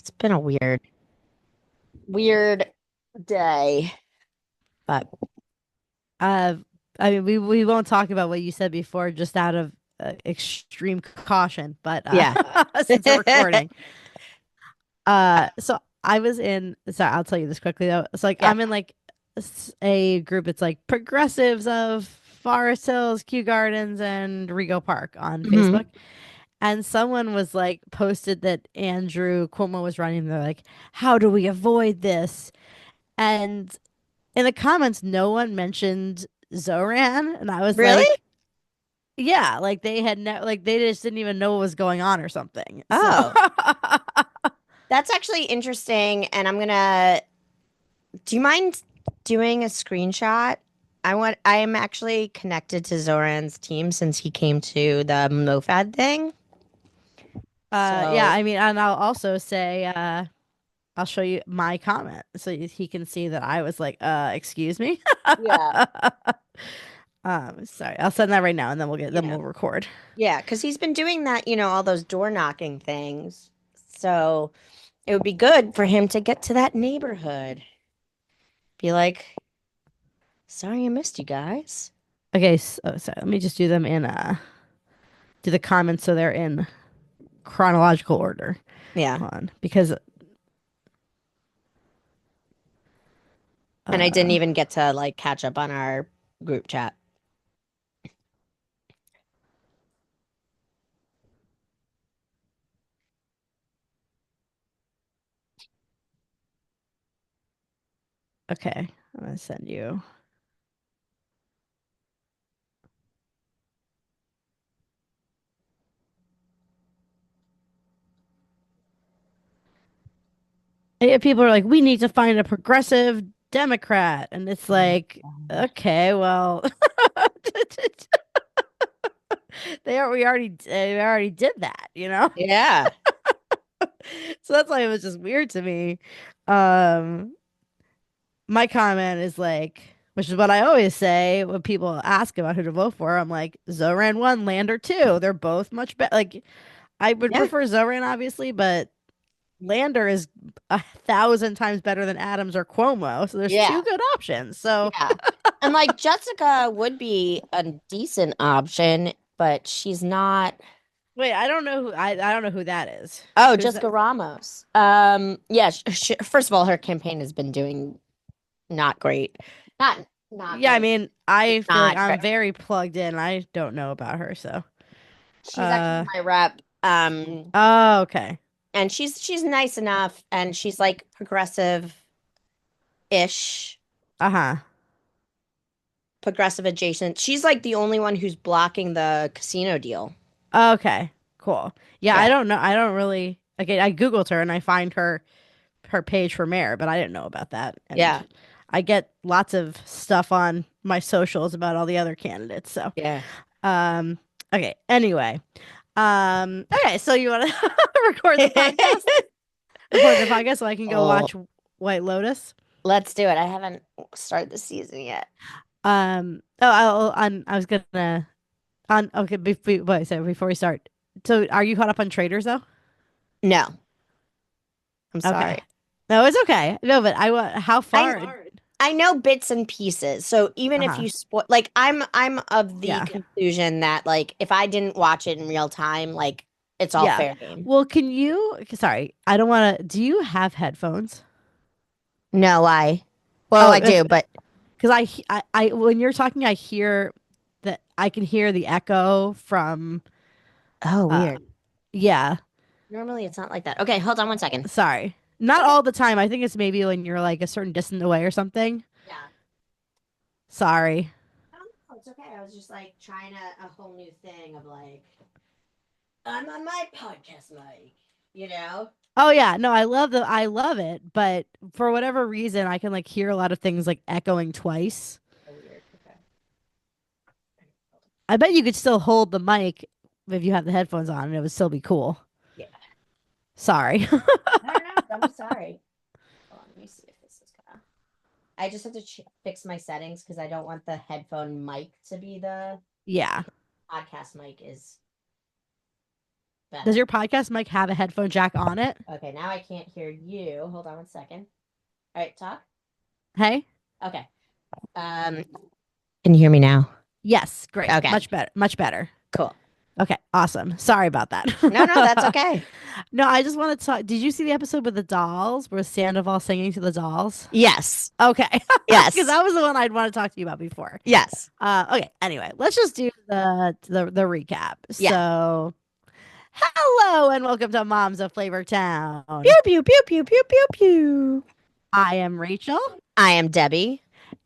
It's been a weird day. But Uh, I mean, we won't talk about what you said before, just out of extreme caution. But yeah. since we're recording, so I was in. Sorry, I'll tell you this quickly though. It's like Yeah. I'm in like a group. It's like progressives of Forest Hills, Kew Gardens, and Rego Park on hmm Facebook. And someone was like posted that Andrew Cuomo was running. They're like, how do we avoid this? And in the comments, no one mentioned Zoran, and I was Really? like, yeah, like they had like they just didn't even know what was going on or something. So, Oh, that's actually interesting. And do you mind doing a screenshot? I am actually connected to Zoran's team since he came to the MoFad thing. yeah, So, I mean, and I'll also say, I'll show you my comment so he can see that I was like, excuse me. yeah, Sorry, I'll send that right now, and then yeah. we'll record. Yeah, because he's been doing that, all those door knocking things. So it would be good for him to get to that neighborhood. Be like, sorry I missed you guys. Okay, so sorry, let me just do them in do the comments so they're in chronological order. Yeah. Hold on, because And I didn't uh, even get to like catch up on our group chat. okay, I'm gonna send you. Yeah, people are like, we need to find a progressive Democrat, and it's Oh, like, God. okay, well, we already did that, you know. Yeah. So that's why it was just weird to me. Um, my comment is like, which is what I always say when people ask about who to vote for. I'm like, Zoran one, Lander two. They're both much better. Like, I would Yeah. prefer Zoran, obviously, but Lander is 1,000 times better than Adams or Cuomo. So there's two Yeah. good options. So Yeah. And like Jessica would be a decent option, but she's not. wait, I don't know who that is. Oh, Who's that? Jessica Ramos. Yeah, first of all, her campaign has been doing not great. Not Yeah, I great. mean, It's I feel like not I'm great. very plugged in. I don't know about her, so She's actually uh my rep. oh, okay. And she's nice enough and she's like progressive-ish, Uh-huh. progressive adjacent. She's like the only one who's blocking the casino deal. Okay. Cool. Yeah, I Yeah. don't know. I don't really okay, I Googled her and I find her page for mayor, but I didn't know about that. And Yeah. I get lots of stuff on my socials about all the other candidates. So, Yeah. um, okay. Anyway, okay. So you want to record the podcast? Record the podcast so I can go Oh, watch White Lotus. let's do it. I haven't started the season yet. Oh, I was gonna on. Okay, before we start, so are you caught up on Traders though? No, I'm Okay. sorry. No, it's okay. No, but I want how I far? I know bits and pieces. So even if Uh-huh. you spoil, like I'm of the Yeah. conclusion that like if I didn't watch it in real time, like it's all Yeah. fair game. Well, can you, sorry, I don't want to, do you have headphones? No, well, Oh, I do, but because when you're talking, I hear that I can hear the echo from, oh, uh, weird. yeah, Normally it's not like that. Okay, hold on one second. sorry. Not Okay. all the time. I think it's maybe when you're like a certain distance away or something. Yeah. Sorry. Oh, it's okay. I was just like trying a whole new thing of like I'm on my podcast mic, you know? Oh yeah, no, I love it, but for whatever reason, I can like hear a lot of things like echoing twice. So weird. Okay. I bet you could still hold the mic if you have the headphones on and it would still be cool. Yeah. Sorry. I don't know. Don't be sorry. Hold on, let me see if this is gonna. I just have to fix my settings because I don't want the headphone mic to be the Yeah. podcast mic is Does Better. your podcast mic have a headphone jack on it? Okay, now I can't hear you. Hold on one second. All right, talk. Hey? Okay. Um, can you hear me now? Yes, great. Okay, Much better. Much better. cool. Okay, awesome. Sorry about that. No, no, that's okay. No, I just want to talk. Did you see the episode with the dolls where Sandoval singing to the dolls? Yes, Okay. Because yes, that was the one I'd want to talk to you about before. yes. Okay. Anyway, let's just do the recap. Yeah. So, hello and welcome to Moms of Flavor Town. Pew, pew, pew, pew, pew, pew, pew. I am Rachel, I am Debbie.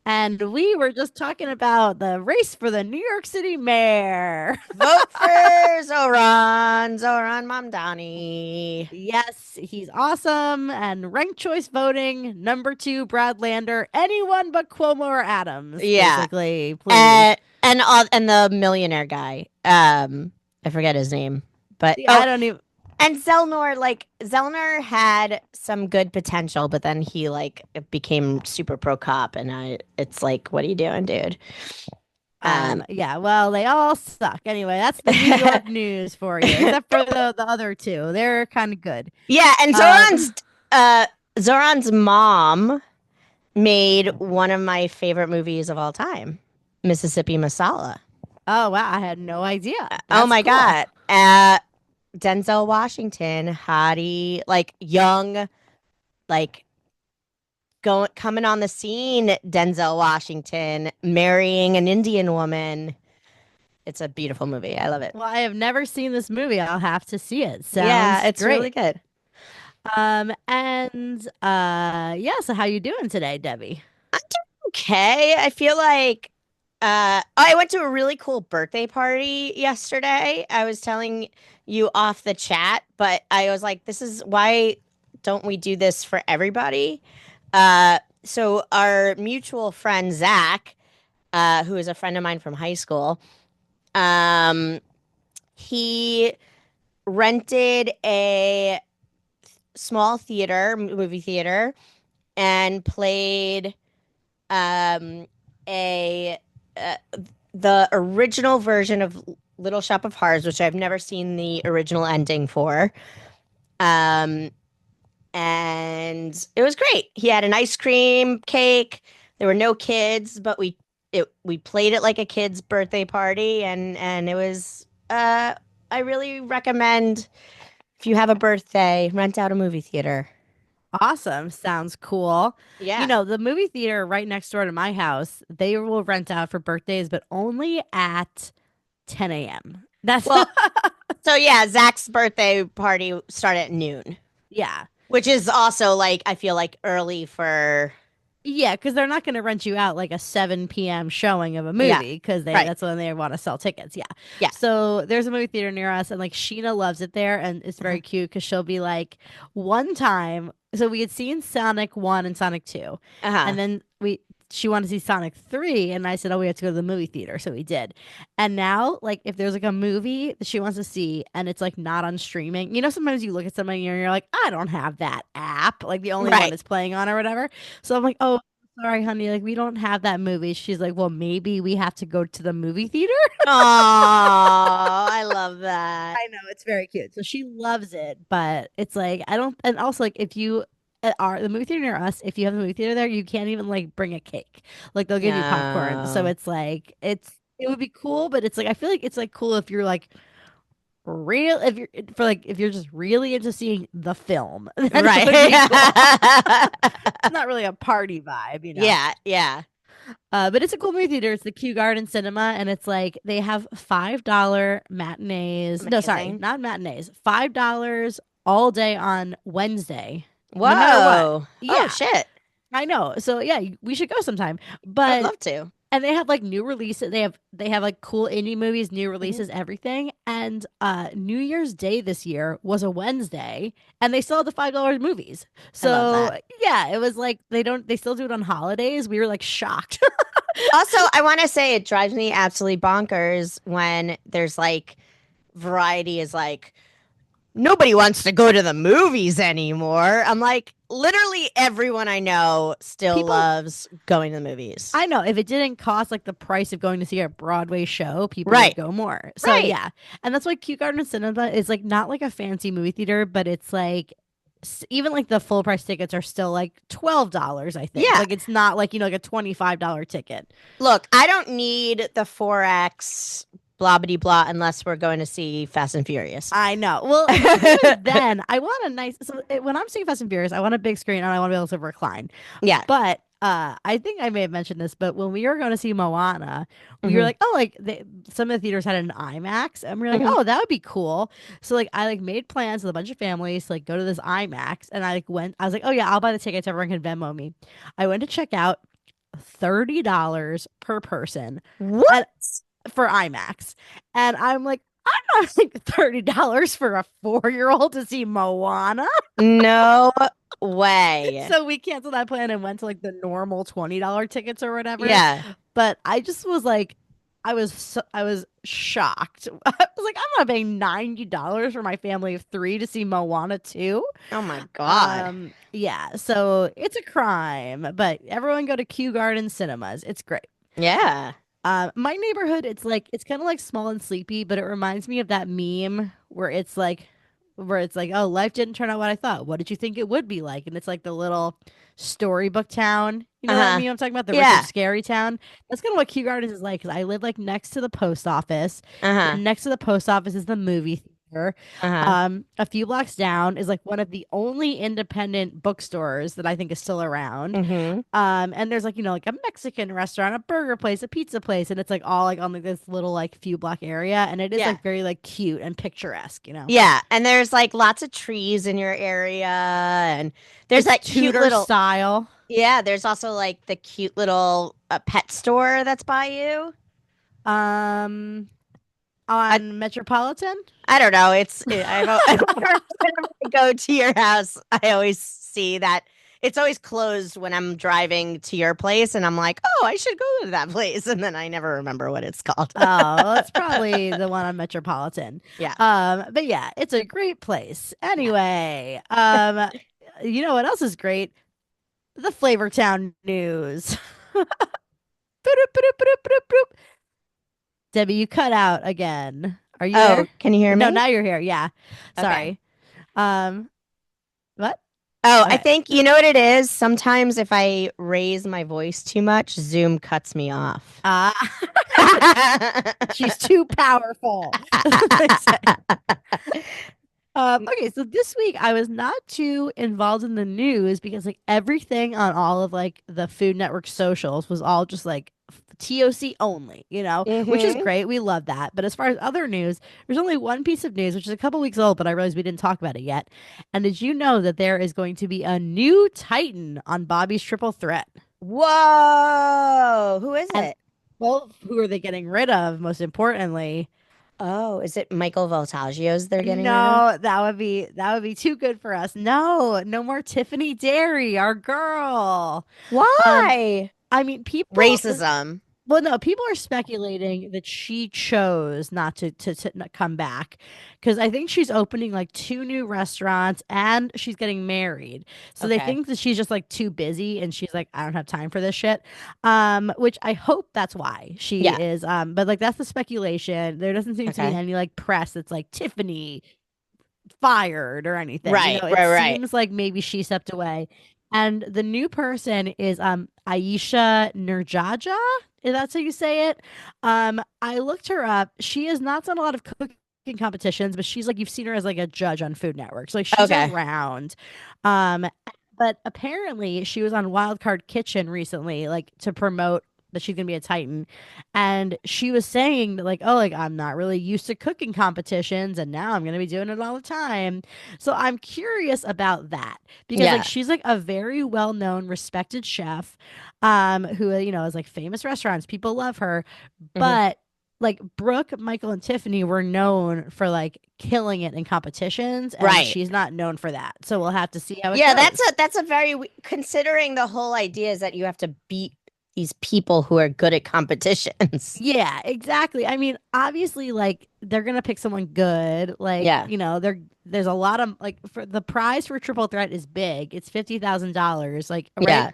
and we were just talking about the race for the New York City mayor. Vote for Zoran, Zoran Mamdani. Yes, he's awesome. And ranked choice voting, number two, Brad Lander, anyone but Cuomo or Adams, Yeah, basically. Please. and the millionaire guy. I forget his name, but See, I don't even. and Zelnor, like Zelnor had some good potential, but then he like became super pro cop, and it's like, what are you doing, dude? Yeah, well, they all suck. Anyway, that's the New York news for you, except for the other two. They're kind of good. Yeah, and Um, Zoran's mom made one of my favorite movies of all time, Mississippi Masala. oh, wow, I had no idea. Oh That's my cool. God. Denzel Washington, hottie, like young, like going coming on the scene, Denzel Washington marrying an Indian woman. It's a beautiful movie. I love it. Well, I have never seen this movie. I'll have to see it. Yeah, Sounds it's really great. good. And yeah, so how you doing today, Debbie? I'm doing okay. I feel like I went to a really cool birthday party yesterday. I was telling you off the chat, but I was like, this is why don't we do this for everybody? So our mutual friend Zach, who is a friend of mine from high school, um, he rented a small theater, movie theater, and played um, a uh, the original version of Little Shop of Horrors, which I've never seen the original ending for. Um, and it was great. He had an ice cream cake. There were no kids, but we played it like a kid's birthday party, and it was. I really recommend if you have a birthday, rent out a movie theater. Awesome. Sounds cool. You Yeah. know, the movie theater right next door to my house, they will rent out for birthdays, but only at 10 a.m. That's Well, so yeah, Zach's birthday party started at noon, yeah. which is also like I feel like early for Yeah, because they're not going to rent you out like a 7 p.m. showing of a yeah, movie because right. that's when they want to sell tickets. Yeah. Yeah. So there's a movie theater near us, and like Sheena loves it there, and it's Uh-huh. very cute because she'll be like, one time, so we had seen Sonic 1 and Sonic 2, Uh-huh. and then she wanted to see Sonic 3, and I said, oh, we have to go to the movie theater. So we did. And now, like, if there's like a movie that she wants to see and it's like not on streaming, you know, sometimes you look at somebody and you're like, I don't have that app, like the only one Right. it's playing on or whatever. So I'm like, oh, sorry, honey, like we don't have that movie. She's like, well, maybe we have to go to the movie theater. Oh, I love that. I know it's very cute. So she loves it, but it's like I don't. And also, like if you are the movie theater near us, if you have the movie theater there, you can't even like bring a cake. Like they'll give you popcorn. So No. it's like it would be cool, but it's like I feel like it's like cool if you're like real if you're for like if you're just really into seeing the film, then it would be cool. Right. It's not really a party vibe, you know. Yeah, yeah. But it's a cool movie theater. It's the Kew Garden Cinema, and it's like they have $5 matinees. No, sorry, Amazing. not matinees. $5 all day on Wednesday, no matter what. Whoa. Oh Yeah, shit. I know. So yeah, we should go sometime. I would But love to. and they have like new releases. They have like cool indie movies, new Mhm. releases, everything. And New Year's Day this year was a Wednesday, and they still had the $5 movies. I love So that. yeah, it was like they still do it on holidays. We were like shocked. Also, I want to say it drives me absolutely bonkers when there's like variety is like nobody wants to go to the movies anymore. I'm like, literally everyone I know still People, loves going to the movies. I know if it didn't cost like the price of going to see a Broadway show, people would Right. go more. So Right. yeah, and that's why Kew Garden Cinema is like not like a fancy movie theater, but it's like even like the full price tickets are still like $12, I think. Yeah. Like it's not like, like a $25 ticket. Look, I don't need the 4X blah blah blah unless we're going to see Fast and Furious. I know. Well, even then, I want a nice. So when I'm seeing Fast and Furious, I want a big screen and I want to be able to recline. Yeah. But I think I may have mentioned this, but when we were going to see Moana, we were Hmm. like, oh, like some of the theaters had an IMAX, and we were like, Hmm. oh, that would be cool. So like I like made plans with a bunch of families to like go to this IMAX, and I like went. I was like, oh yeah, I'll buy the tickets. Everyone can Venmo me. I went to check out. $30 per person What? and for IMAX. And I'm like, I'm not like $30 for a 4-year-old to see Moana. No way. So we canceled that plan and went to like the normal $20 tickets or whatever. Yeah. But I just was like, I was shocked. I was like, I'm not paying $90 for my family of three to see Moana 2. Oh my God. Yeah, so it's a crime, but everyone go to Kew Garden Cinemas. It's great. Yeah. My neighborhood, it's like it's kind of like small and sleepy, but it reminds me of that meme where it's like, oh, life didn't turn out what I thought. What did you think it would be like? And it's like the little storybook town. You know that Uh-huh. meme I'm talking about? The Richard Yeah. Scary town. That's kind of what Kew Gardens is like because I live like next to the post office. Uh-huh. Then next to the post office is the movie theater. Uh-huh. A few blocks down is like one of the only independent bookstores that I think is still around. Mm-hmm. And there's like, like a Mexican restaurant, a burger place, a pizza place, and it's like all like on like this little like few block area. And it is Yeah. like very like cute and picturesque. Yeah. And there's like lots of trees in your area. And there's It's that cute Tudor little, style. yeah, there's also like the cute little pet store that's by you. Um, I, on Metropolitan. I don't know. Whenever I go to your house, I always see that it's always closed when I'm driving to your place. And I'm like, oh, I should go to that place. And then I never remember what it's called. Oh, well, it's probably the one on Metropolitan. Yeah. But yeah, it's a great place. Yeah. Anyway, you know what else is great? The Flavortown news. Debbie, you cut out again. Are you Oh, there? can you hear No, me? now you're here. Yeah. Okay. Sorry. Um, what? Oh, I Okay. think you know what it is. Sometimes if I raise my voice too much, Zoom cuts me off. Uh, she's too powerful. Okay, so this week I was not too involved in the news because like everything on all of like the Food Network socials was all just like TOC only, which is Hmm. great. We love that. But as far as other news, there's only one piece of news, which is a couple weeks old, but I realized we didn't talk about it yet. And did you know that there is going to be a new Titan on Bobby's Triple Threat? Whoa, who is And it? well, who are they getting rid of, most importantly? Oh, is it Michael Voltaggio's they're getting rid of? No, that would be too good for us. No, no more Tiffany Derry, our girl. Um, Why? I mean, people. Racism. Well, no, people are speculating that she chose not to not come back because I think she's opening like two new restaurants and she's getting married. So they Okay. think that she's just like too busy and she's like, I don't have time for this shit. Which I hope that's why she Yeah. is. But like that's the speculation. There doesn't seem to be Okay. any like press that's like Tiffany fired or anything. Right, It right, right. seems like maybe she stepped away. And the new person is Ayesha Nurdjaja. If that's how you say it. I looked her up. She has not done a lot of cooking competitions, but she's like you've seen her as like a judge on Food Network. So like she's Okay. around. Um but apparently she was on Wild Card Kitchen recently, like to promote that she's gonna be a Titan. And she was saying that, like, oh, like I'm not really used to cooking competitions, and now I'm gonna be doing it all the time. So I'm curious about that because like Yeah. she's like a very well-known, respected chef, who is like famous restaurants. People love her, Hmm. but like Brooke, Michael, and Tiffany were known for like killing it in competitions, and Right. she's not known for that. So we'll have to see how it Yeah, goes. that's a very considering the whole idea is that you have to beat these people who are good at competitions. Yeah, exactly. I mean, obviously, like they're gonna pick someone good. Like, Yeah. there's a lot of like for the prize for triple threat is big. It's $50,000, like right, Yeah.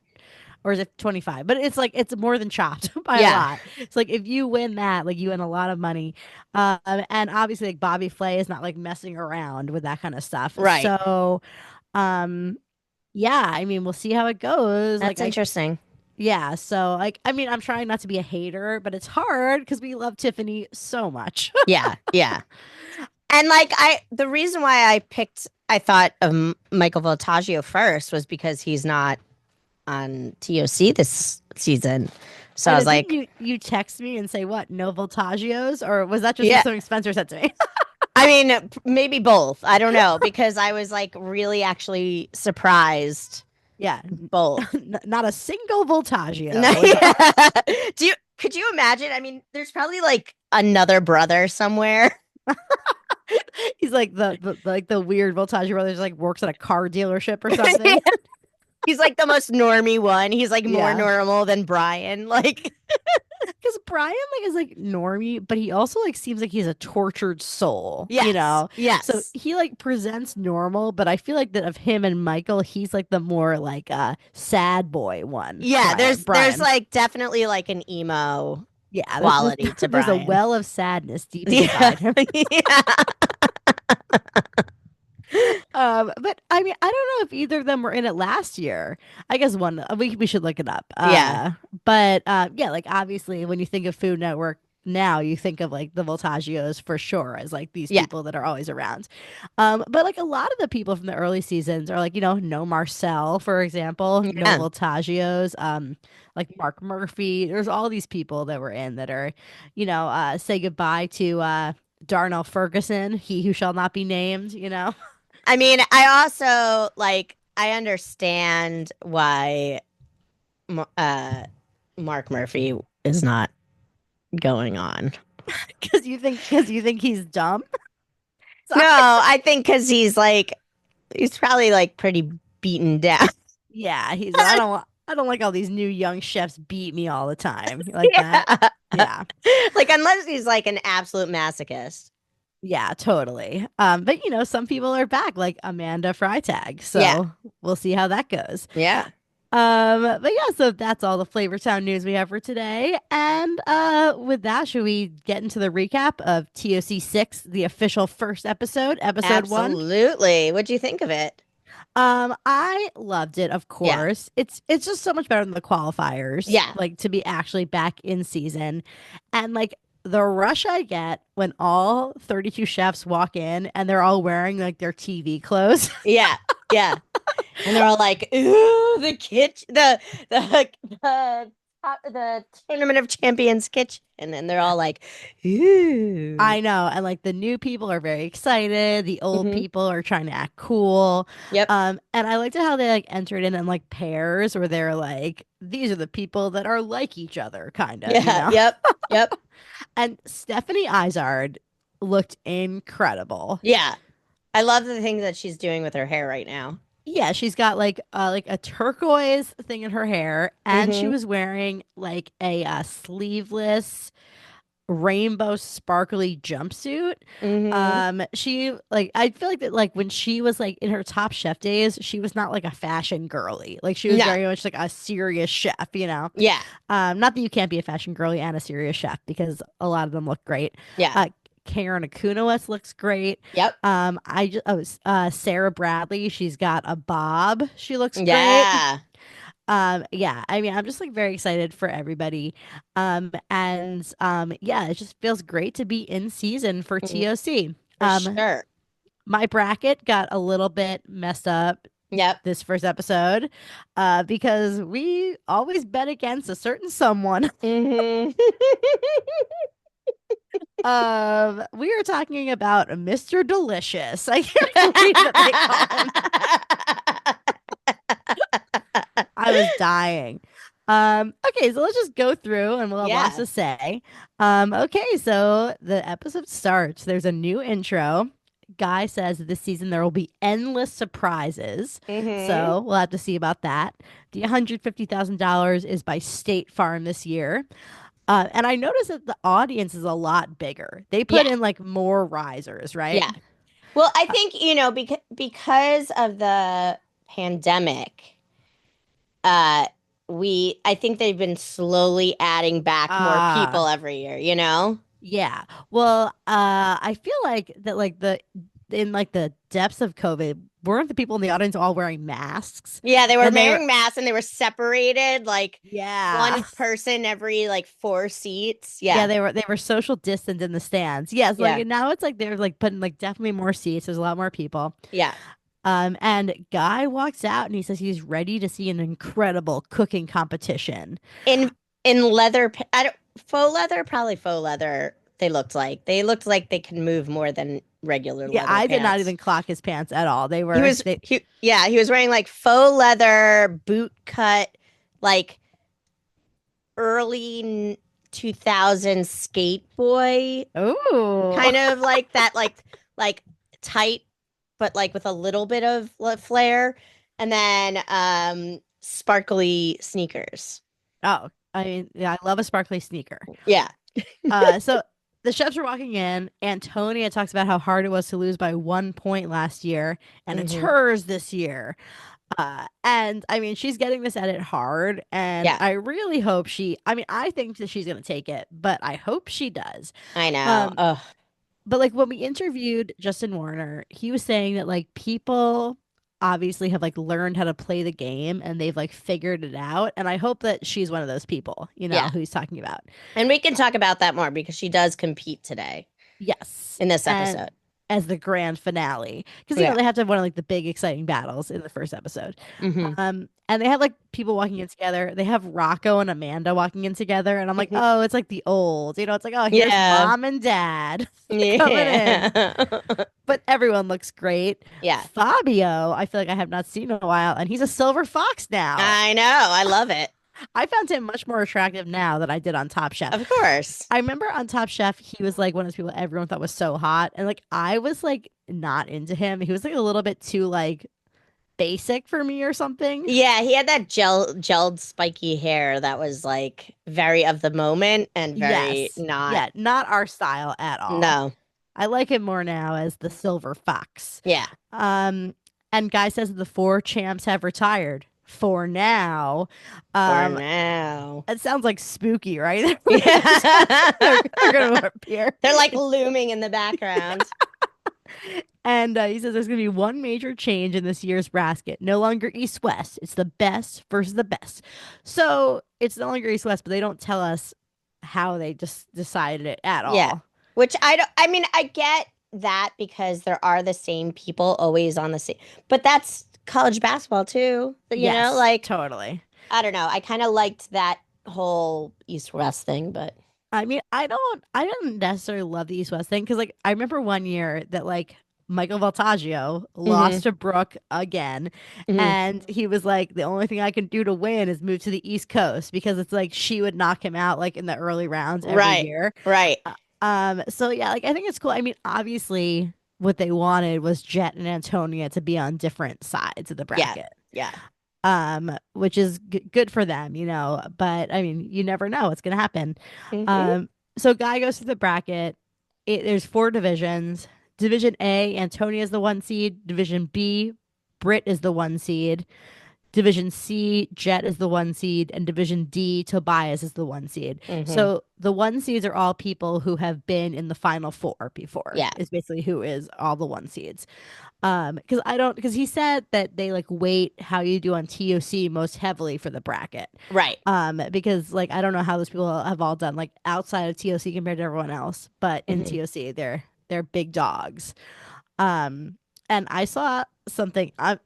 or is it 25? But it's like it's more than chopped by a Yeah. lot. It's like if you win that, like you win a lot of money. And obviously, like Bobby Flay is not like messing around with that kind of stuff. Right. So, um, yeah, I mean, we'll see how it goes. That's interesting. Yeah, so like I mean, I'm trying not to be a hater, but it's hard because we love Tiffany so much. Yeah. Yeah. And like the reason why I thought of Michael Voltaggio first was because he's not on TOC this season. So I Wait, was didn't like, you text me and say what? No voltagios, or was that just yeah. something Spencer said to me? I mean, maybe both. I don't know because I was like really actually surprised Yeah, both. not a single No, voltaggio. yeah. Could you imagine? I mean, there's probably like another brother somewhere. He's like the weird voltaggio brother, just like works at a car dealership or something. He's like the most normy one. He's like more Yeah. normal than Brian. Like, Because Brian like is like normie, but he also like seems like he's a tortured soul, yes, So yes, he like presents normal, but I feel like that of him and Michael, he's like the more like sad boy one. yeah. There's Brian. like definitely like an emo Yeah, quality to there's a Brian. well of sadness deep Yeah, inside him. yeah, But I mean, I don't know if either of them were in it last year. I guess one we should look it up. yeah, But yeah, like obviously when you think of Food Network now, you think of like the Voltaggios for sure as like these yeah, people that are always around. But like a lot of the people from the early seasons are like, no Marcel, for example, no yeah. Voltaggios, like Mark Murphy. There's all these people that were in that are, say goodbye to Darnell Ferguson, he who shall not be named. I mean, I also like I understand why uh Mark Murphy is not going on. Because you think he's dumb. No, Sorry. I think because he's probably like pretty beaten down. Yeah, he's I don't like all these new young chefs beat me all the time. You like that? Yeah. Yeah. Like unless he's like an absolute masochist. Yeah, totally. But some people are back, like Amanda Freitag. Yeah. So we'll see how that goes. Yeah. But yeah, so that's all the Flavor Town news we have for today. And with that, should we get into the recap of TOC 6, the official first episode, episode 1? Absolutely. What'd you think of it? I loved it, of Yeah. course. It's just so much better than the qualifiers, Yeah. like to be actually back in season. And like the rush I get when all 32 chefs walk in and they're all wearing like their TV clothes. Yeah. Yeah. And they're all like, "Ooh, the kitchen, the Tournament of Champions kitchen," and then they're all like, "Ooh." I know, and like the new people are very excited. The old Hmm. people are trying to act cool. Yep. And I liked how they like entered in like pairs where they're like, these are the people that are like each other, kind of, Yeah. Yep. Yep. And Stephanie Izard looked incredible. Yeah. I love the things that she's doing with her hair right now. Yeah, she's got like a turquoise thing in her hair, and she Hmm. was wearing like a sleeveless rainbow sparkly jumpsuit. Hmm. She like I feel like that like when she was like in her Top Chef days, she was not like a fashion girly. Like she was No. very much like a serious chef. Yeah. Not that you can't be a fashion girly and a serious chef because a lot of them look great. Yeah. Uh Karen Akunowitz looks great. Yep. I just Sarah Bradley, she's got a bob. She looks great. Yeah. Yeah, I mean, I'm just like very excited for everybody. And yeah, it just feels great to be in season for Mhm. TOC. For sure. My bracket got a little bit messed up Yep. this first episode, because we always bet against a certain someone. Hmm. We are talking about Mr. Delicious. I can't believe that they call him. I was dying. Okay, so let's just go through and we'll have lots Yeah. to say. Okay, so the episode starts. There's a new intro. Guy says that this season there will be endless surprises. Mm-hmm. So we'll have to see about that. The $150,000 is by State Farm this year. And I noticed that the audience is a lot bigger. They Yeah. put in like more risers, right? Yeah. Well, I think, because of the pandemic, uh, I think they've been slowly adding back more Uh, people every year, you know? yeah. Well, I feel like that like the in like the depths of COVID, weren't the people in the audience all wearing masks? Yeah, they were And they were wearing masks and they were separated like yeah. one person every like four seats. Yeah, Yeah. they were social distance in the stands. Yes, Yeah. like now it's like they're like putting like definitely more seats. There's a lot more people. Yeah. And Guy walks out and he says he's ready to see an incredible cooking competition. In leather, I don't faux leather, probably faux leather. They looked like they can move more than regular Yeah, leather I did not pants. even clock his pants at all. They He were was they he yeah, he was wearing like faux leather boot cut, like early 2000s skate boy, Ooh. kind of like that, like tight, but like with a little bit of flair, and then sparkly sneakers. Oh, I mean, yeah, I love a sparkly sneaker. Yeah. So the chefs are walking in. Antonia talks about how hard it was to lose by 1 point last year, and it's Hmm. hers this year. And I mean, she's getting this edit hard, and Yeah, I really hope I mean, I think that she's gonna take it, but I hope she does. I know. Um, Oh, but like when we interviewed Justin Warner, he was saying that like people obviously have like learned how to play the game and they've like figured it out. And I hope that she's one of those people, yeah. who he's talking about. And we can talk about that more because she does compete today Yes. in this And episode. as the grand finale, because Yeah. they have to have one of like the big exciting battles in the first episode. Hmm. And they have like people walking in together. They have Rocco and Amanda walking in together, and I'm like, Hmm. oh, it's like the old, it's like, oh, here's Yeah. mom and dad coming in. Yeah. But everyone looks great. Yeah. Fabio, I feel like I have not seen in a while, and he's a silver fox now. I know. I love it. I found him much more attractive now than I did on Top Chef. Of course. I remember on Top Chef, he was like one of those people everyone thought was so hot, and like I was like not into him. He was like a little bit too like basic for me or something. Yeah, he had that gelled spiky hair that was like very of the moment and very Yes, not. yeah, not our style at all. No. I like him more now as the silver fox. Yeah. Um, and Guy says that the four champs have retired for now. For Um, now. it sounds like spooky, right? Yeah. They're gonna appear. They're like looming in the background. And he says there's going to be one major change in this year's bracket. No longer East West. It's the best versus the best. So it's no longer East West, but they don't tell us how they just decided it at Yeah. all. Which I mean, I get that because there are the same people always on the same, but that's college basketball too. Yes, Like, totally. I don't know. I kind of liked that whole East West thing, but I mean, I don't necessarily love the East West thing because, like, I remember one year that like Michael Voltaggio hmm. lost to Brooke again, Hmm. and he was like, the only thing I can do to win is move to the East Coast because it's like she would knock him out like in the early rounds every Right. year. Right. So yeah, like I think it's cool. I mean, obviously, what they wanted was Jet and Antonia to be on different sides of the Yeah. bracket. Yeah. Which is good for them, but I mean, you never know what's gonna happen. Hmm. Um, so Guy goes through the bracket. There's four divisions. Division A, Antonia is the 1 seed. Division B, Britt is the 1 seed. Division C, Jet is the 1 seed, and Division D, Tobias is the 1 seed. Hmm. So the 1 seeds are all people who have been in the final four before, Yeah. is basically who is all the 1 seeds. Because he said that they like weight how you do on TOC most heavily for the bracket. Right. Because like I don't know how those people have all done like outside of TOC compared to everyone else, but in Hmm. TOC they're big dogs. And I saw something. I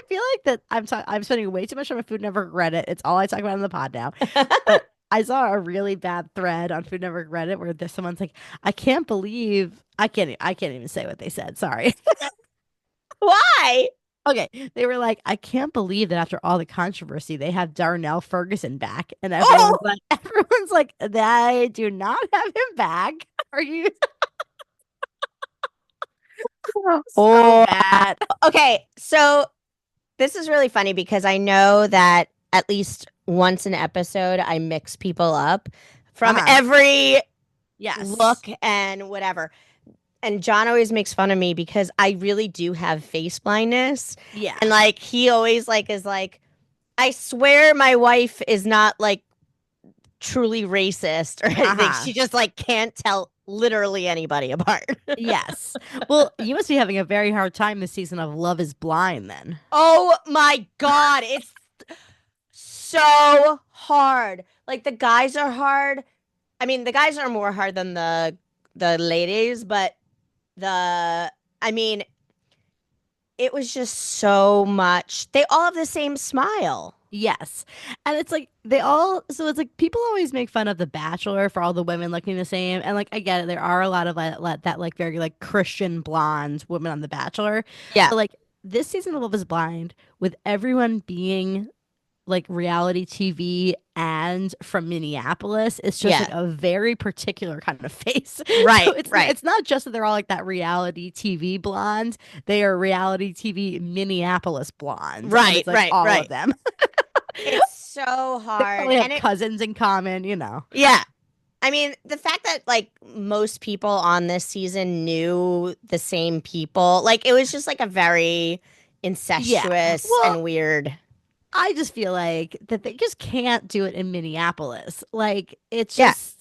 feel like that I'm spending way too much on my Food Network Reddit. It's all I talk about on the pod now. But I saw a really bad thread on Food Network Reddit where there's someone's like, I can't believe I can't even say what they said. Sorry. Why? Okay. They were like, I can't believe that after all the controversy, they have Darnell Ferguson back. And Oh, everyone's like, they do not have him back. Are you So Oh, bad. okay. So this is really funny because I know that at least once an episode, I mix people up from Uh-huh. every Yes. look and whatever. And John always makes fun of me because I really do have face blindness. Yeah. And like he always like is like, I swear my wife is not like truly racist or anything. Uh-huh. She just like can't tell literally anybody apart. Yes. Well, you must be having a very hard time this season of Love is Blind then. Oh my God. It's so hard. Like the guys are hard. I mean, the guys are more hard than the ladies, but the I mean, it was just so much. They all have the same smile. Yes. And it's like they all so it's like people always make fun of The Bachelor for all the women looking the same. And like I get it, there are a lot of that like very like Christian blonde women on The Bachelor. Yeah. But like this season of Love is Blind, with everyone being like reality TV and from Minneapolis, it's just Yeah. like a very particular kind of face. So Right, right. it's not just that they're all like that reality TV blonde. They are reality TV Minneapolis blonde. And Right, it's like right, all of right. them. It's so They hard. probably have And it cousins in common, you know. yeah. I mean, the fact that like most people on this season knew the same people, like it was just like a very Yeah. incestuous Well, and weird. I just feel like that they just can't do it in Minneapolis. Like it's Yeah. just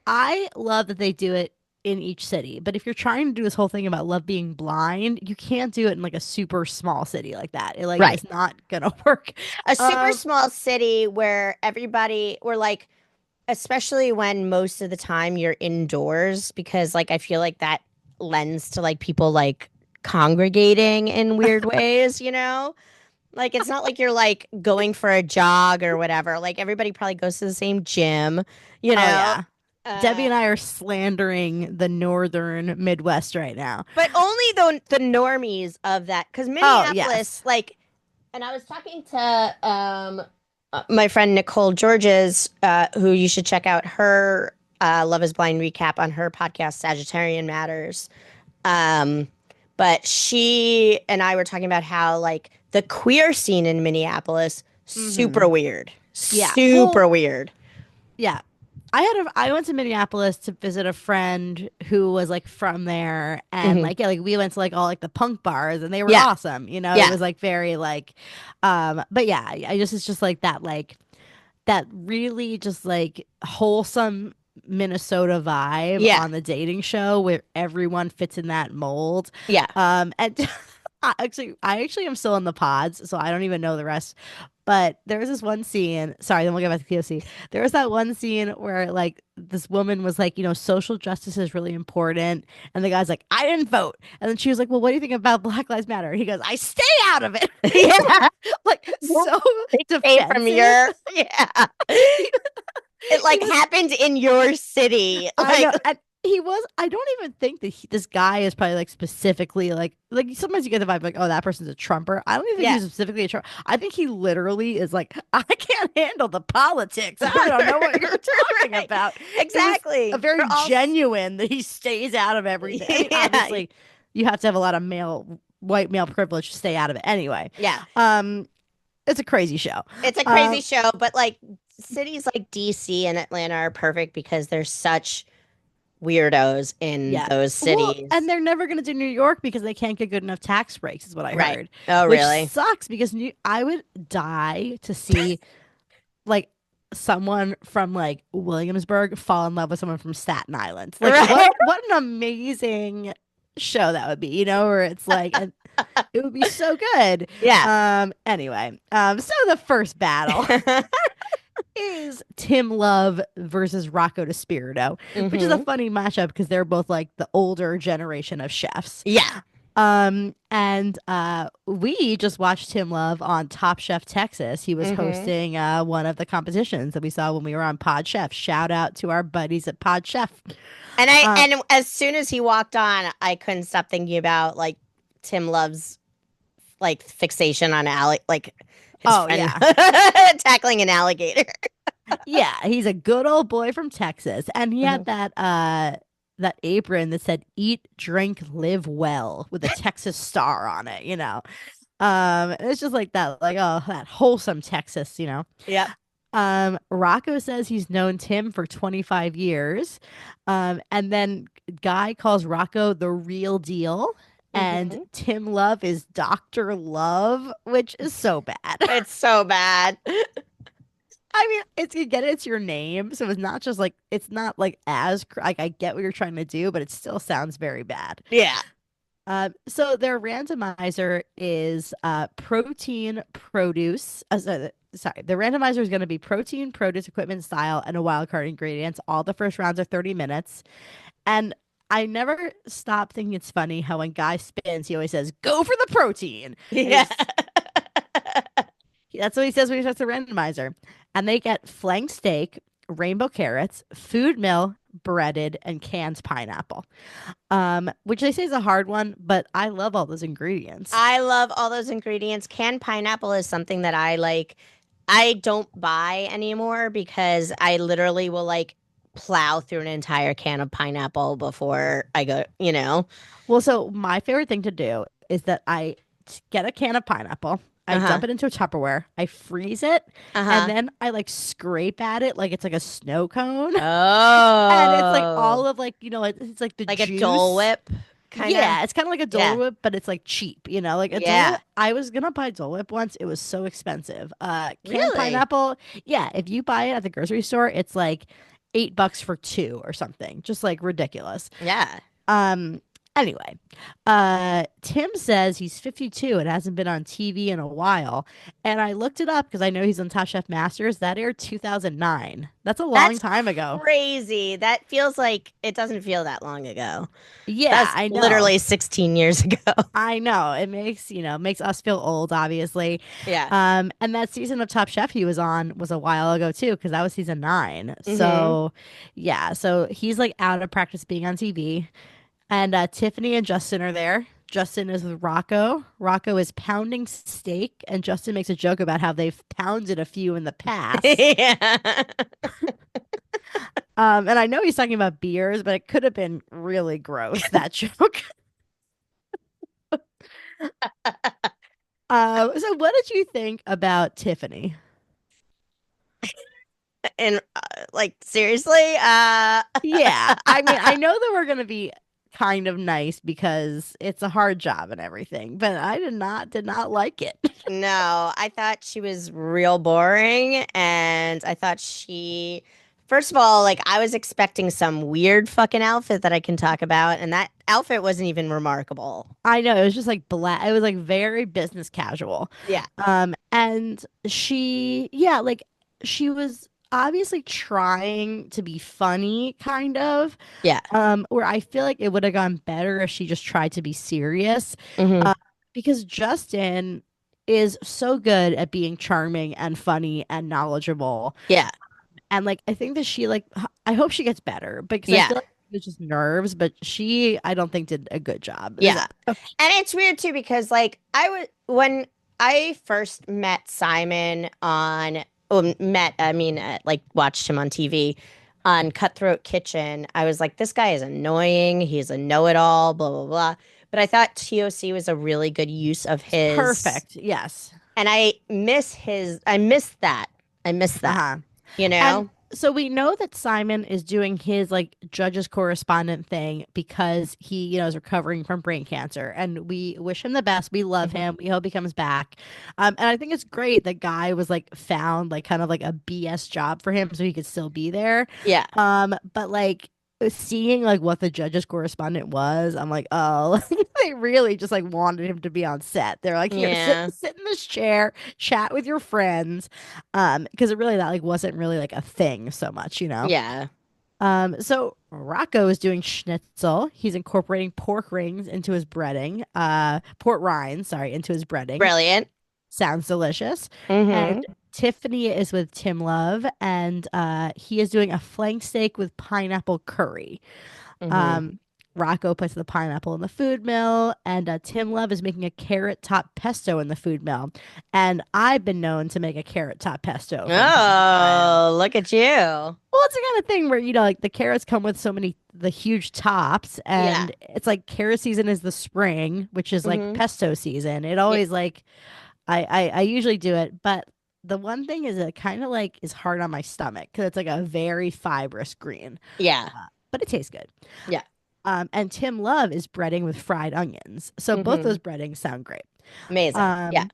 I love that they do it in each city, but if you're trying to do this whole thing about love being blind, you can't do it in like a super small city like that. It like Right. is not gonna work. A super Um, small city where everybody were like, especially when most of the time you're indoors, because like I feel like that lends to like people like congregating in weird ways, you know? Like it's not like you're like going for a jog or whatever. Like everybody probably goes to the same gym, you oh know? yeah. Debbie Uh, and I are slandering the northern Midwest right now. but only the normies of that, because Oh Minneapolis, yes. like, and I was talking to my friend Nicole Georges, who you should check out her Love Is Blind recap on her podcast Sagittarian Matters. Um, but she and I were talking about how like the queer scene in Minneapolis super Hmm. weird, Yeah. Well, super weird. yeah. I went to Minneapolis to visit a friend who was like from there, and Hmm. like yeah, like we went to like all like the punk bars and they were Yeah, awesome. You know, it yeah, was like very like but yeah, I just it's just like that really just like wholesome Minnesota vibe yeah, on the dating show where everyone fits in that mold. yeah. And I actually am still in the pods, so I don't even know the rest. But there was this one scene. Sorry, then we'll get back to TOC. There was that one scene where like this woman was like, you know, social justice is really important, and the guy's like, I didn't vote, and then she was like, well, what do you think about Black Lives Matter? And he goes, I stay out of it. Yeah. Like so They came from defensive. your yeah. It He like was happened in your city. I Like know. And he was. I don't even think that this guy is probably like specifically like sometimes you get the vibe like, oh, that person's a Trumper. I don't even think yeah. he's specifically a Trump. I think he literally is like, I can't handle the politics. I don't know what you're talking Right. about. It was a Exactly. very They're all genuine that he stays out of everything. I mean, yeah. obviously, you have to have a lot of white male privilege to stay out of it anyway. Yeah. Um, it's a crazy show. It's a crazy Um, show, but like cities like DC and Atlanta are perfect because there's such weirdos in Yeah. those Well, and cities. they're never going to do New York because they can't get good enough tax breaks, is what I Right. heard. Oh, Which really? sucks because I would die to see like someone from like Williamsburg fall in love with someone from Staten Island. Like Right. what an amazing show that would be, you know, where it's like and it would be so good. Yeah. Anyway, so the first battle is Tim Love versus Rocco DiSpirito, which is a Hmm. funny matchup because they're both like the older generation of chefs. Yeah. And we just watched Tim Love on Top Chef Texas. He was Hmm. hosting one of the competitions that we saw when we were on Pod Chef. Shout out to our buddies at Pod Chef. Um, And as soon as he walked on, I couldn't stop thinking about like Tim Love's like fixation on like his oh friend yeah. tackling an alligator. Yeah, he's a good old boy from Texas. And he had Mhm. that that apron that said "Eat, drink, live well" with a Texas star on it, you know. And it's just like that, like, oh, that wholesome Texas, you know. Yep. Rocco says he's known Tim for 25 years. And then Guy calls Rocco the real deal. And Hmm. Tim Love is Dr. Love, which is so bad. It's so bad. I mean, it's your name, so it's not just like it's not like like I get what you're trying to do, but it still sounds very bad. Yeah. So their randomizer is protein, produce. Sorry, the randomizer is going to be protein, produce, equipment, style, and a wild card ingredients. All the first rounds are 30 minutes, and I never stop thinking it's funny how when Guy spins, he always says, "Go for the protein," and Yeah. that's what he says when he starts the randomizer. And they get flank steak, rainbow carrots, food mill, breaded, and canned pineapple. Which they say is a hard one, but I love all those ingredients. I love all those ingredients. Canned pineapple is something that I like. I don't buy anymore because I literally will like plow through an entire can of pineapple before I go, you know. Well, so my favorite thing to do is that get a can of pineapple, I Uh-huh. dump it into a Tupperware, I freeze it, and Uh-huh. then I like scrape at it like it's like a snow cone. And it's like Oh. all of like, it's like the Like a Dole juice. Whip kind of. Yeah, it's kind of like a Dole Yeah. Whip, but it's like cheap, Like a Dole Yeah. Whip, I was gonna buy Dole Whip once. It was so expensive. Canned Really? pineapple, yeah, if you buy it at the grocery store, it's like $8 for two or something. Just like ridiculous. Yeah. Um, anyway, Tim says he's 52 and hasn't been on TV in a while. And I looked it up because I know he's on Top Chef Masters. That aired 2009. That's a long That's time ago. crazy. That feels like it doesn't feel that long ago. Yeah, That's I know. literally 16 years ago. I know. It makes us feel old, obviously. Yeah. And that season of Top Chef he was on was a while ago too, because that was season 9. Hmm. So yeah, so he's like out of practice being on TV. And Tiffany and Justin are there. Justin is with Rocco. Rocco is pounding steak, and Justin makes a joke about how they've pounded a few in the past. Yeah. And I know he's talking about beers, but it could have been really gross, that joke. So what did you think about Tiffany? And like seriously, Yeah, I mean, I know that we're gonna be kind of nice because it's a hard job and everything, but I did not like it. no, I thought she was real boring and I thought she first of all, like I was expecting some weird fucking outfit that I can talk about and that outfit wasn't even remarkable. I know it was just like black. It was like very business casual. Yeah. And yeah, like she was obviously trying to be funny, kind of. Yeah. Where I feel like it would have gone better if she just tried to be serious. Hmm. Uh, because Justin is so good at being charming and funny and knowledgeable. Yeah. And like I think that I hope she gets better because I Yeah. feel like it was just nerves, but I don't think did a good job. Yeah. And it's weird too because like I was when I first met Simon on met I mean like watched him on TV on Cutthroat Kitchen, I was like this guy is annoying, he's a know-it-all, blah blah blah. But I thought TOC was a really good use of his Perfect. Yes. and I miss that. I miss that, Uh-huh. you And know? so we know that Simon is doing his like judges correspondent thing because he, is recovering from brain cancer. And we wish him the best. We love Mhm. him. We hope he comes back. And I think it's great that Guy was like found like kind of like a BS job for him so he could still be there. Yeah. But like seeing like what the judges correspondent was, I'm like, oh, they really just like wanted him to be on set. They're like, here, Yeah. sit in this chair, chat with your friends. Because it really that like wasn't really like a thing so much. Yeah. So Rocco is doing schnitzel. He's incorporating pork rings into his breading, pork rinds, sorry, into his breading. Brilliant. Sounds delicious. And Mhm. Tiffany is with Tim Love, and he is doing a flank steak with pineapple curry. Mhm. Um, Rocco puts the pineapple in the food mill, and Tim Love is making a carrot top pesto in the food mill. And I've been known to make a carrot top pesto from time to time. Oh, look at you. Well, it's the kind of thing where, like the carrots come with so many, the huge tops, Yeah. and it's like carrot season is the spring, which is like Hmm. pesto season. It Yeah. always like, I usually do it, but the one thing is it kind of like is hard on my stomach because it's like a very fibrous green, Yeah. but it tastes good. Yeah. And Tim Love is breading with fried onions. So both Hmm. those breadings sound great. Amazing. Yeah. Um,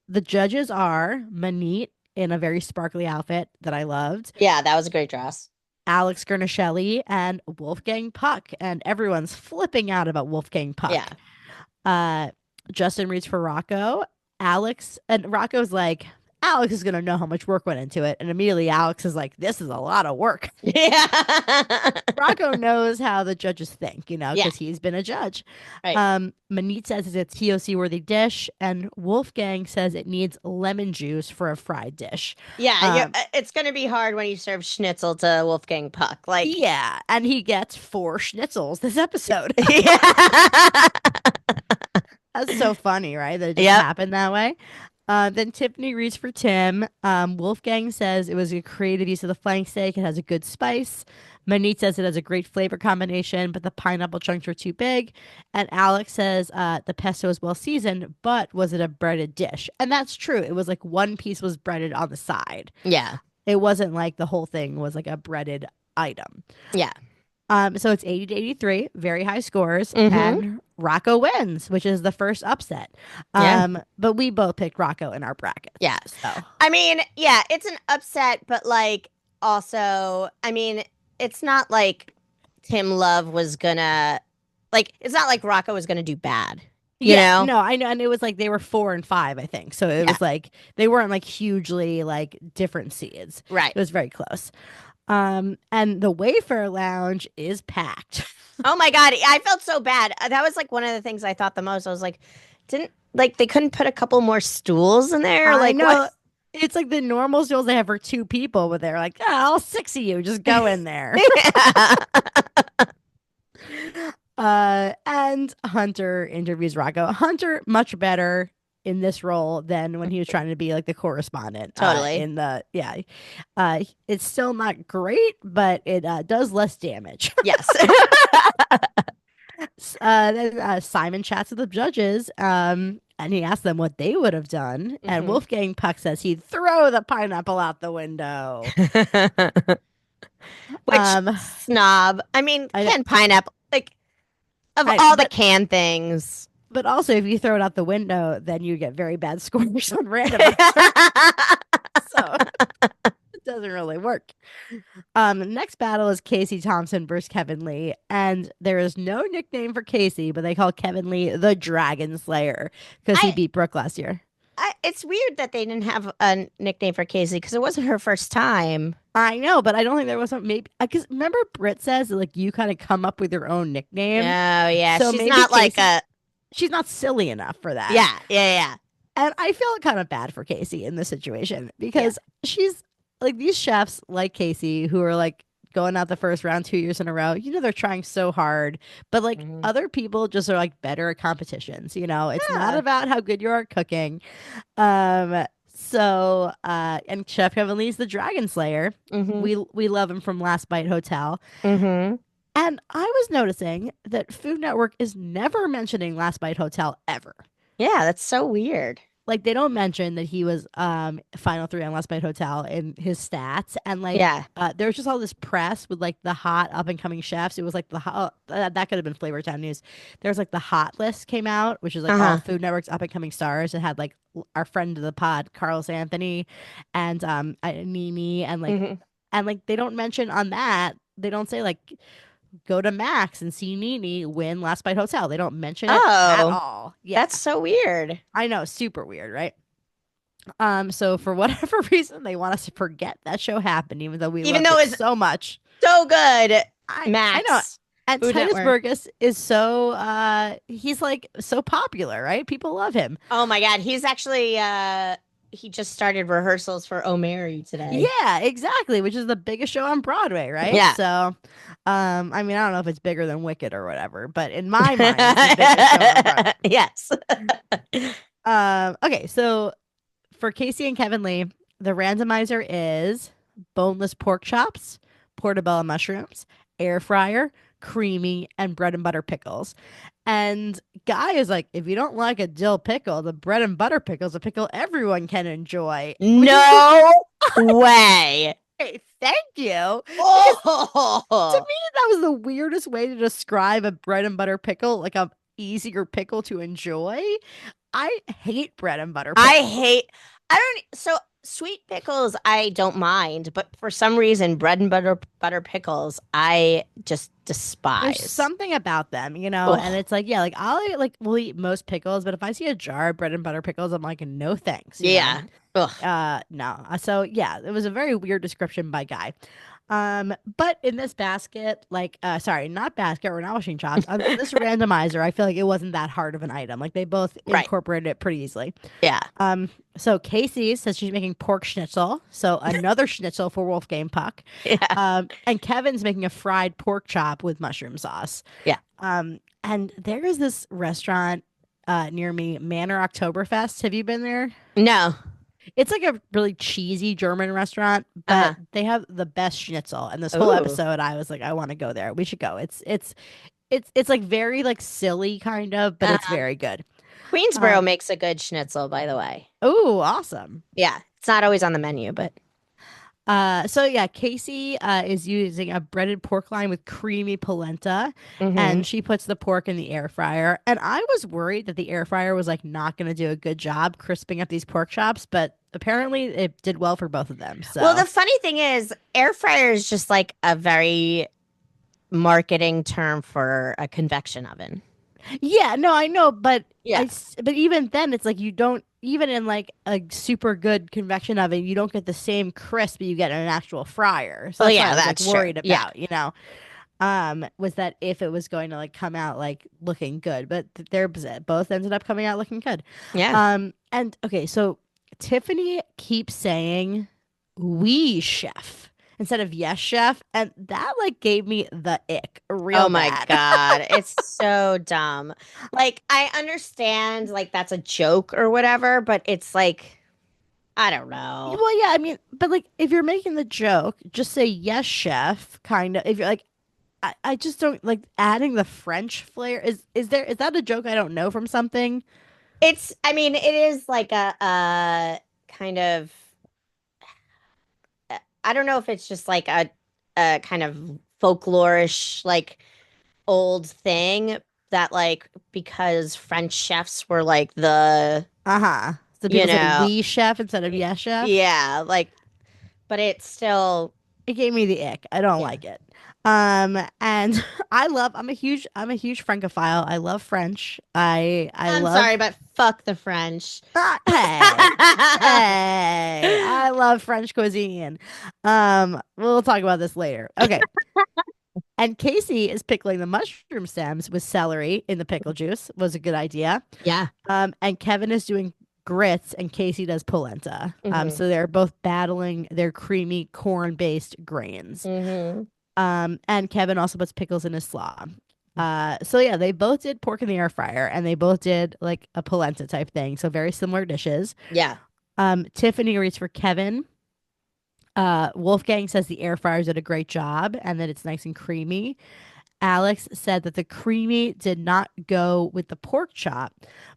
the judges are Manit in a very sparkly outfit that I loved, Yeah, that was a great dress. Alex Gurnishelli, and Wolfgang Puck. And everyone's flipping out about Wolfgang Yeah. Puck. Uh, Justin reads for Rocco. Rocco's like, Alex is going to know how much work went into it. And immediately Alex is like, this is a lot of work. Yeah. Rocco knows how the judges think, Yeah. because he's been a judge. Right. Manit says it's a TOC worthy dish, and Wolfgang says it needs lemon juice for a fried dish. Yeah, Um, it's going to be hard when you serve schnitzel to Wolfgang Puck. Like, yeah, and he gets 4 schnitzels this episode. yeah. That's so funny, right? That it just Yep. happened that way. Then Tiffany reads for Tim. Wolfgang says it was a creative use of the flank steak. It has a good spice. Manit says it has a great flavor combination, but the pineapple chunks were too big. And Alex says the pesto is well seasoned, but was it a breaded dish? And that's true. It was like one piece was breaded on the side. Yeah. It wasn't like the whole thing was like a breaded item. Yeah. So it's 80 to 83, very high scores, Hmm. and Rocco wins, which is the first upset. Yeah. But we both picked Rocco in our brackets. Yeah. So I mean, yeah, it's an upset, but like also, I mean, it's not like Tim Love was gonna like it's not like Rocco was gonna do bad, you yeah, know? no, I know, and it was like they were 4 and 5, I think. So it Yeah. was like they weren't like hugely like different seeds. Right. It was very close. And the Wayfair Lounge is packed. Oh my God. I felt so bad. That was like one of the things I thought the most. I was like, didn't like they couldn't put a couple more stools in there? I Like what? know. It's like the normal stools they have for 2 people, but they're like, all 6 of you, just go in there. And Hunter interviews Rocco. Hunter much better in this role than when he was trying to be like the correspondent. Totally. It's still not great, but it does less damage. Yes. Then Simon chats with the judges, and he asks them what they would have done. And Mhm. Wolfgang Puck says he'd throw the pineapple out the window. Which Um, snob. I mean, I, canned pineapple. Like of I all the but canned things. but also if you throw it out the window, then you get very bad scores on random answers. So it doesn't really work. Next battle is Casey Thompson versus Kevin Lee, and there is no nickname for Casey, but they call Kevin Lee the Dragon Slayer because he I, beat Brooke last year. it's weird that they didn't have a nickname for Casey because it wasn't her first time. I know, but I don't think there was a maybe because remember Britt says that, like you kind of come up with your own Oh nickname, yeah, so she's maybe not like Casey, a she's not silly enough for that. yeah. And I feel kind of bad for Casey in this situation because she's like these chefs like Casey who are like going out the first round 2 years in a row. They're trying so hard, but like Mhm. other people just are like better at competitions. It's not Yeah. about how good you are at cooking. And Chef Kevin Lee's the Dragon Slayer. Mhm. We love him from Last Bite Hotel. Mhm. And I was noticing that Food Network is never mentioning Last Bite Hotel ever. Yeah, that's so weird. Like they don't mention that he was final 3 on Last Bite Hotel in his stats, and like Yeah. there was just all this press with like the hot up and coming chefs. It was like that could have been Flavor Town News. There's like the hot list came out, which is like all Uh-huh. Food Network's up and coming stars. It had like our friend of the pod, Carlos Anthony, and Nini, Mhm. and like they don't mention on that. They don't say like go to Max and see Nini win Last Bite Hotel. They don't mention it at Oh, all. Yeah. that's so weird. I know, super weird, right? So for whatever reason, they want us to forget that show happened, even though we Even loved though it it's so much. so good. I know. Max. And Food Titus Network. Burgess is so he's like so popular, right? People love him. Oh my God, he's actually he just started rehearsals for Oh Mary today. Yeah, exactly, which is the biggest show on Broadway, right? Yeah. So, I mean, I don't know if it's bigger than Wicked or whatever, but in my mind, it's the biggest show on Broadway. Yes. Okay, so for Casey and Kevin Lee, the randomizer is boneless pork chops, portobello mushrooms, air fryer, creamy, and bread and butter pickles. And Guy is like, if you don't like a dill pickle, the bread and butter pickle is a pickle everyone can enjoy, which is No way. great. Thank you. Because to Oh, me, that was the weirdest way to describe a bread and butter pickle, like a easier pickle to enjoy. I hate bread and butter I pickles. hate, I don't, so sweet pickles, I don't mind, but for some reason, bread and butter pickles, I just There's despise. something about them, and Oh, it's like, yeah, like we'll eat most pickles, but if I see a jar of bread and butter pickles, I'm like, no thanks. yeah. Ugh. No. So yeah, it was a very weird description by Guy. But in this basket, sorry, not basket, we're not washing chops. In this randomizer, I feel like it wasn't that hard of an item. Like they both Right. incorporated it pretty easily. Yeah. So Casey says she's making pork schnitzel, so another schnitzel for Wolfgang Puck. Yeah. And Kevin's making a fried pork chop with mushroom sauce. Yeah. And there is this restaurant near me, Manor Oktoberfest. Have you been there? No. It's like a really cheesy German restaurant, but Uh-huh. they have the best schnitzel. And this whole Ooh. episode, I was like, I want to go there. We should go. It's like very like silly kind of, but it's Uh, very good. Queensboro Um, makes a good schnitzel, by the way. oh, awesome. Yeah. It's not always on the menu, but So yeah, Casey is using a breaded pork loin with creamy polenta, hmm and she puts the pork in the air fryer. And I was worried that the air fryer was like not going to do a good job crisping up these pork chops, but apparently it did well for both of them. well, So the funny thing is, air fryer is just like a very marketing term for a convection oven. yeah, no, I know, but Yeah. but even then, it's like you don't even in like a super good convection oven, you don't get the same crisp you get in an actual fryer. So Oh that's why yeah, I was like that's true. worried Yeah. about. Was that if it was going to like come out like looking good, but they're both ended up coming out looking good. Yeah. And okay, so Tiffany keeps saying "we chef" instead of "yes chef," and that like gave me the ick Oh real my bad. God. It's so dumb. Like, I understand, like, that's a joke or whatever, but it's like, I don't know. Well, yeah, I mean, but like if you're making the joke, just say "yes chef," kind of. If you're like, I just don't like adding the French flair. Is that a joke I don't know from something? I mean, it is like a kind of, I don't know if it's just like a kind of folklorish, like, old thing that, like, because French chefs were like Uh-huh. So you people say know, "we chef" instead of "yes chef." yeah, like, but it's still, It gave me the ick. I don't yeah. like it. And I'm a huge Francophile. I love French. I I'm love sorry, but fuck the French. hey. Hey, I love French cuisine. We'll talk about this later. Okay. And Casey is pickling the mushroom stems with celery in the pickle juice. Was a good idea. Yeah. And Kevin is doing grits and Casey does polenta. hmm So they're both battling their creamy corn-based grains. hmm And Kevin also puts pickles in his slaw. So yeah, they both did pork in the air fryer and they both did like a polenta type thing. So very similar dishes. Yeah. Tiffany reads for Kevin. Wolfgang says the air fryer did a great job and that it's nice and creamy. Alex said that the creamy did not go with the pork chop,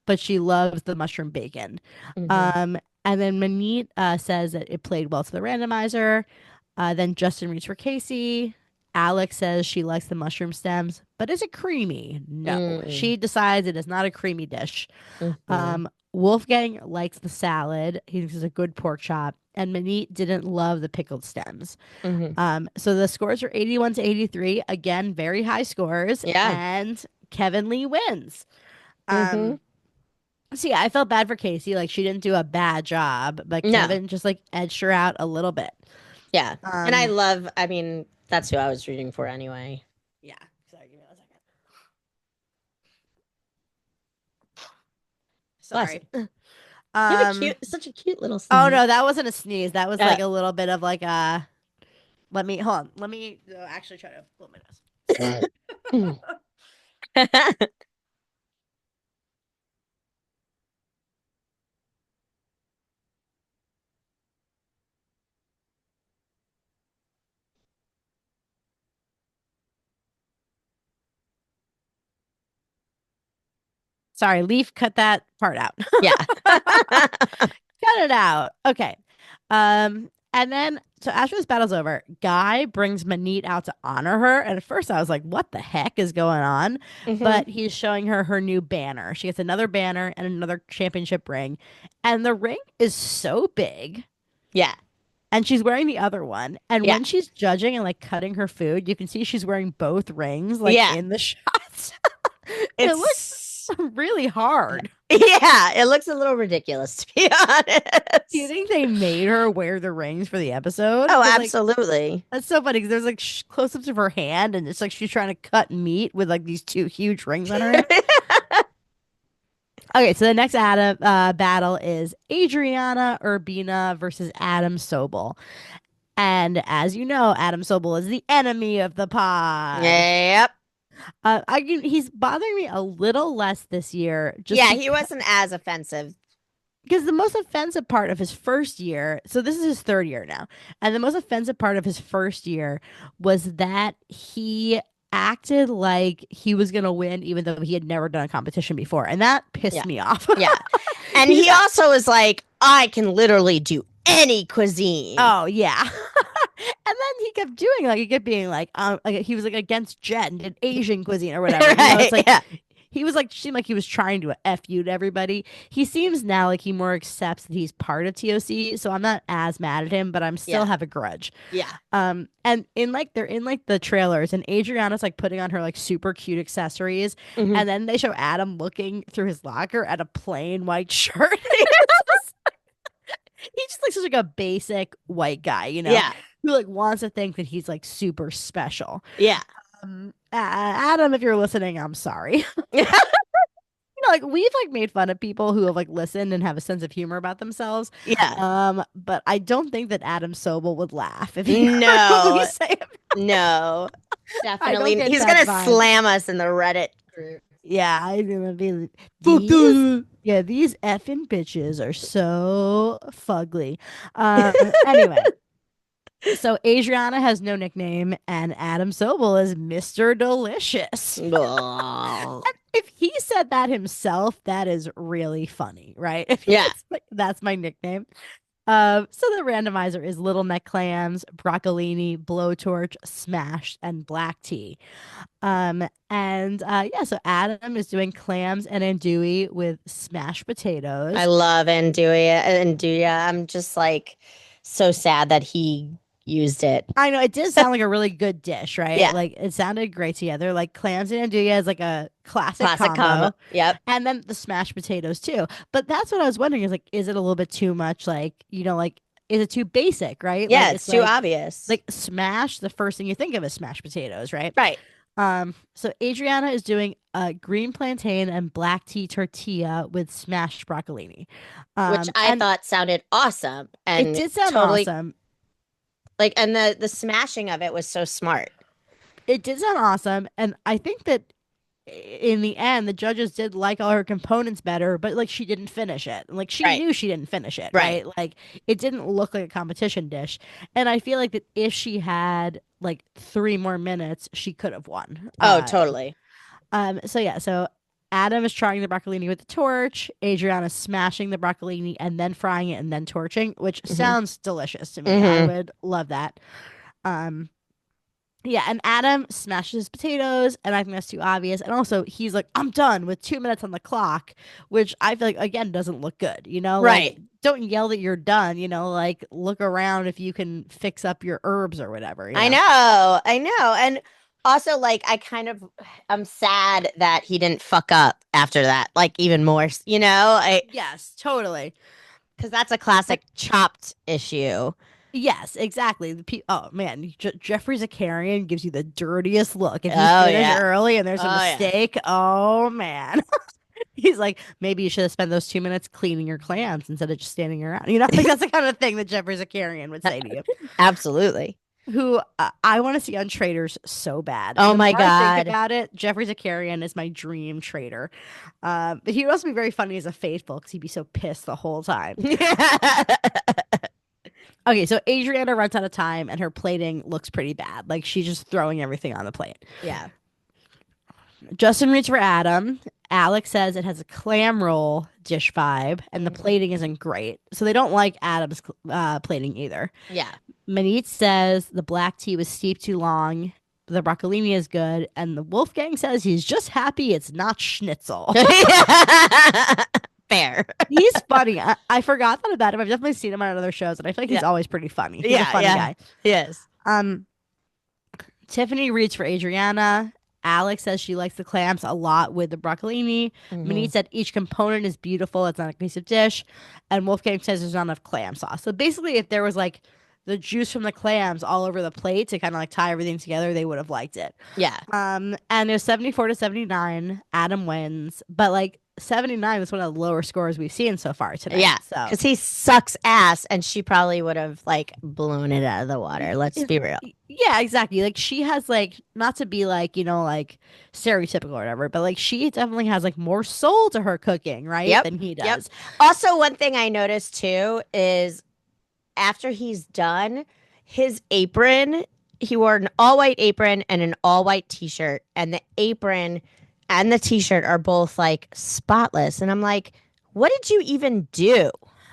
but she loves the mushroom bacon. hmm Um, and then Manit says that it played well to the randomizer. Then Justin reads for Casey. Alex says she likes the mushroom stems, but is it creamy? No. mm She decides it is not a creamy dish. hmm Wolfgang likes the salad. He thinks it's a good pork chop. And Manit didn't love the pickled stems. hmm So the scores are 81 to 83. Again, very high scores. Yeah. And Kevin Lee wins. hmm Um, so yeah, I felt bad for Casey. Like she didn't do a bad job, but No. Kevin just like edged her out a little bit. Yeah. And Um, I mean, that's who I was rooting for anyway. yeah. Sorry, give me 1 second. Bless you. Sorry. You have a Um, cute, such a cute little oh sneeze. no, that wasn't a sneeze. That was Uh, like a little bit of like a. Let me hold on. Let me actually try to blow my Sorry, Leaf, cut that part out. yeah. Cut it out. Okay. And then so after this battle's over, Guy brings Manit out to honor her. And at first I was like, what the heck is going on? hmm But he's showing her her new banner. She gets another banner and another championship ring. And the ring is so big. Yeah. And she's wearing the other one. And Yeah. when she's judging and like cutting her food, you can see she's wearing both rings like Yeah. in the shots. It looks It's really hard. yeah, it looks a little ridiculous to be Do you honest. think they made her wear the rings for the episode? Oh, Because like absolutely. that's so funny. Because there's like close-ups of her hand, and it's like she's trying to cut meat with like these two huge rings on her hand. Okay, so the next battle is Adriana Urbina versus Adam Sobel, and as you know, Adam Sobel is the enemy of the pod. Yep. He's bothering me a little less this year, just Yeah, he wasn't as offensive. because the most offensive part of his first year, so this is his third year now, and the most offensive part of his first year was that he acted like he was going to win even though he had never done a competition before, and that pissed Yeah. me off. Yeah. And He's he also was like, I can literally do any cuisine. oh yeah. And then he kept doing like he kept being like he was like against Jet and did Asian cuisine or whatever. You know, Right. it's like Yeah. he was like seemed like he was trying to F you to everybody. He seems now like he more accepts that he's part of TOC, so I'm not as mad at him, but I'm still Yeah. have a grudge. Yeah. And in like they're in like the trailers, and Adriana's like putting on her like super cute accessories, hmm and then they show Adam looking through his locker at a plain white shirt. He just looks like a basic white guy, you know, Yeah. who like wants to think that he's like super special. Yeah. Adam, if you're listening, I'm sorry. Like we've like made fun of people who have like listened and have a sense of humor about themselves. Yeah. But I don't think that Adam Sobel would laugh if he heard what we No. say. No. I don't Definitely. get He's that gonna vibe. slam us in the Reddit group. Yeah, I'm gonna be like, Fuck these. that. Yeah, these effing bitches are so fugly. Anyway, so Adriana has no nickname, and Adam Sobel is Mr. Delicious. Oh. If he said that himself, that is really funny, right? If Yeah. he's like, that's my nickname. So the randomizer is little neck clams, broccolini, blowtorch, smashed, and black tea. Yeah, so Adam is doing clams and andouille with smashed I potatoes. love Anduia. I'm just like so sad that he used it. I know it did sound like a really good dish, right? Yeah. Like it sounded great together. Like clams and andouille is like a classic Classic combo. combo. Yep. And then the smashed potatoes too. But that's what I was wondering is like, is it a little bit too much? Like, you know, like, is it too basic, right? Like Yeah, it's it's too obvious. like smash, the first thing you think of is smashed potatoes, right? Right. So Adriana is doing a green plantain and black tea tortilla with smashed broccolini. Which I And thought sounded awesome it and did sound totally awesome. like and the smashing of it was so smart. It did sound awesome. And I think that in the end, the judges did like all her components better, but like she didn't finish it. Like she Right. knew she didn't finish it, Right. right? Like it didn't look like a competition dish. And I feel like that if she had like 3 more minutes, she could have won. Oh, totally. So yeah, so Adam is trying the broccolini with the torch, Adriana's smashing the broccolini and then frying it and then torching, which hmm sounds delicious to me. I hmm would love that. Um, yeah, and Adam smashes his potatoes, and I think that's too obvious. And also, he's like, I'm done with 2 minutes on the clock, which I feel like, again, doesn't look good. You know, like, Right. don't yell that you're done. You know, like, look around if you can fix up your herbs or whatever, you I know? know. I know. And also like I'm sad that he didn't fuck up after that. Like even more, I Yes, totally. because that's a classic chopped issue. Yes, exactly. Oh man, Jeffrey Zakarian gives you the dirtiest look if you Oh finish yeah. early and there's a Oh yeah. mistake. Oh man, He's like, maybe you should have spent those 2 minutes cleaning your clams instead of just standing around. Like that's the kind of thing that Jeffrey Zakarian would say to you. Absolutely. Who I want to see on Traders so bad. Oh The my more I think God. about it, Jeffrey Zakarian is my dream trader. But he would also be very funny as a faithful because he'd be so pissed the whole time. Okay, so Adriana runs out of time and her plating looks pretty bad. Like she's just throwing everything on the plate. Yeah. Justin reads for Adam. Alex says it has a clam roll dish vibe and the Mhm. plating isn't great. So they don't like Adam's plating either. Yeah. Manit says the black tea was steeped too long. The broccolini is good. And the Wolfgang says he's just happy it's not schnitzel. Fair. He's funny. I forgot that about him. I've definitely seen him on other shows, and I feel like he's Yeah. always pretty funny. He's a Yeah. funny Yeah. guy. Yes. Um, Tiffany reads for Adriana. Alex says she likes the clams a lot with the broccolini. Hmm. Manit said each component is beautiful. It's not a piece of dish. And Wolfgang says there's not enough clam sauce. So basically, if there was like the juice from the clams all over the plate to kind of like tie everything together, they would have liked it. Yeah. And it was 74-79. Adam wins, but like 79 was one of the lower scores we've seen so far tonight. Yeah. So Because he sucks ass, and she probably would have like blown it out of the water. Let's be real. yeah, exactly. Like she has like not to be like, like stereotypical or whatever, but like she definitely has like more soul to her cooking, right? Yep. Than he Yep. does. Also, one thing I noticed too is after he's done, his apron, he wore an all white apron and an all white t shirt, and the apron and the t shirt are both like spotless. And I'm like, what did you even do?